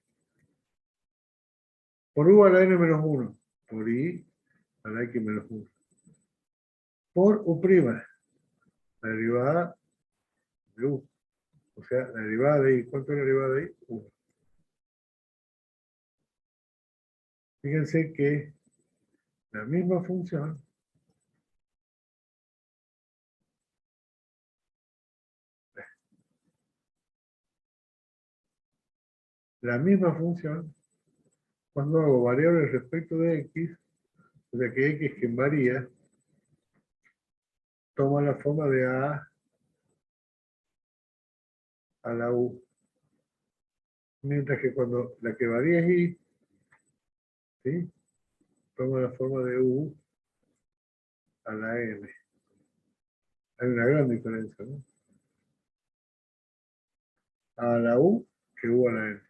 Por U a la N menos 1. Por I a la X menos 1. Por U'. La derivada de U. O sea, la derivada de I. ¿Cuánto es la derivada de I? 1. Fíjense que la misma función cuando hago variables respecto de X, o sea que X quien varía, toma la forma de a la U. Mientras que cuando la que varía es Y, ¿sí? Toma la forma de U a la N. Hay una gran diferencia, ¿no? A la U que U a la N.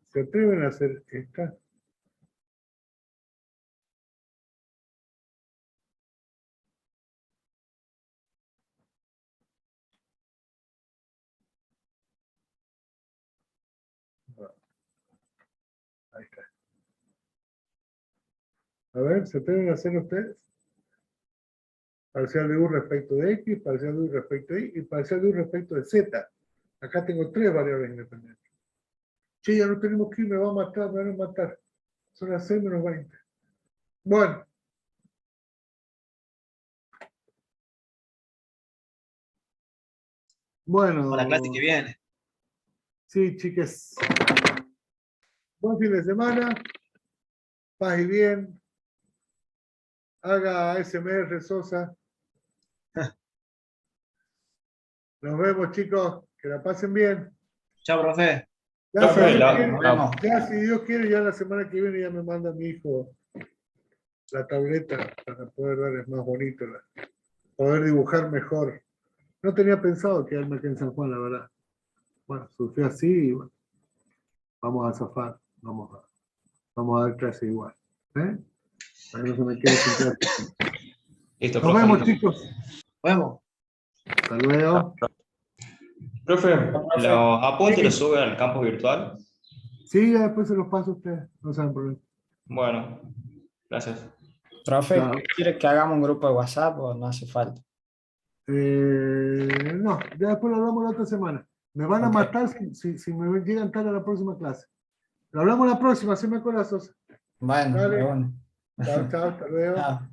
¿Se atreven a hacer esta? Ahí está. A ver, ¿se atreven a hacer ustedes? Parcial de U respecto de X, parcial de U respecto de Y y parcial de U respecto de Z. Acá tengo 3 variables independientes. Che, ya no tenemos que ir, me va a matar, me van a matar. Son las 6 menos 20. Bueno. Bueno. Para la clase que viene. Sí, chicas. Buen fin de semana. Paz y bien. Haga ASMR, Sosa. Nos vemos, chicos. Que la pasen bien. Chao, profe. Ya, si Profe, Dios la- quiere, Nos vemos. ya, si Dios quiere, ya la semana que viene ya me manda mi hijo la tableta para poder ver, es más bonito, poder dibujar mejor. No tenía pensado quedarme aquí en San Juan, la verdad. Bueno, surgió así y bueno, vamos a zafar, vamos a dar clase igual. ¿Eh? Para que no se me quede sin clase. Listo, Nos profe. vemos, chicos. Nos vemos. Hasta luego. Profe, Profe. los apuntes los sube al campo virtual. Sí, ya después se los paso a ustedes. No saben problema. Bueno, gracias. Profe, Chao. ¿quiere que hagamos un grupo de WhatsApp o no hace falta? No, ya después lo hablamos la otra semana. Me van a Ok. matar si me llegan tarde a la próxima clase. Lo hablamos la próxima, se me acuerdas, Sosa. Bueno, Dale. de una. Chao, chao, hasta luego. Chao.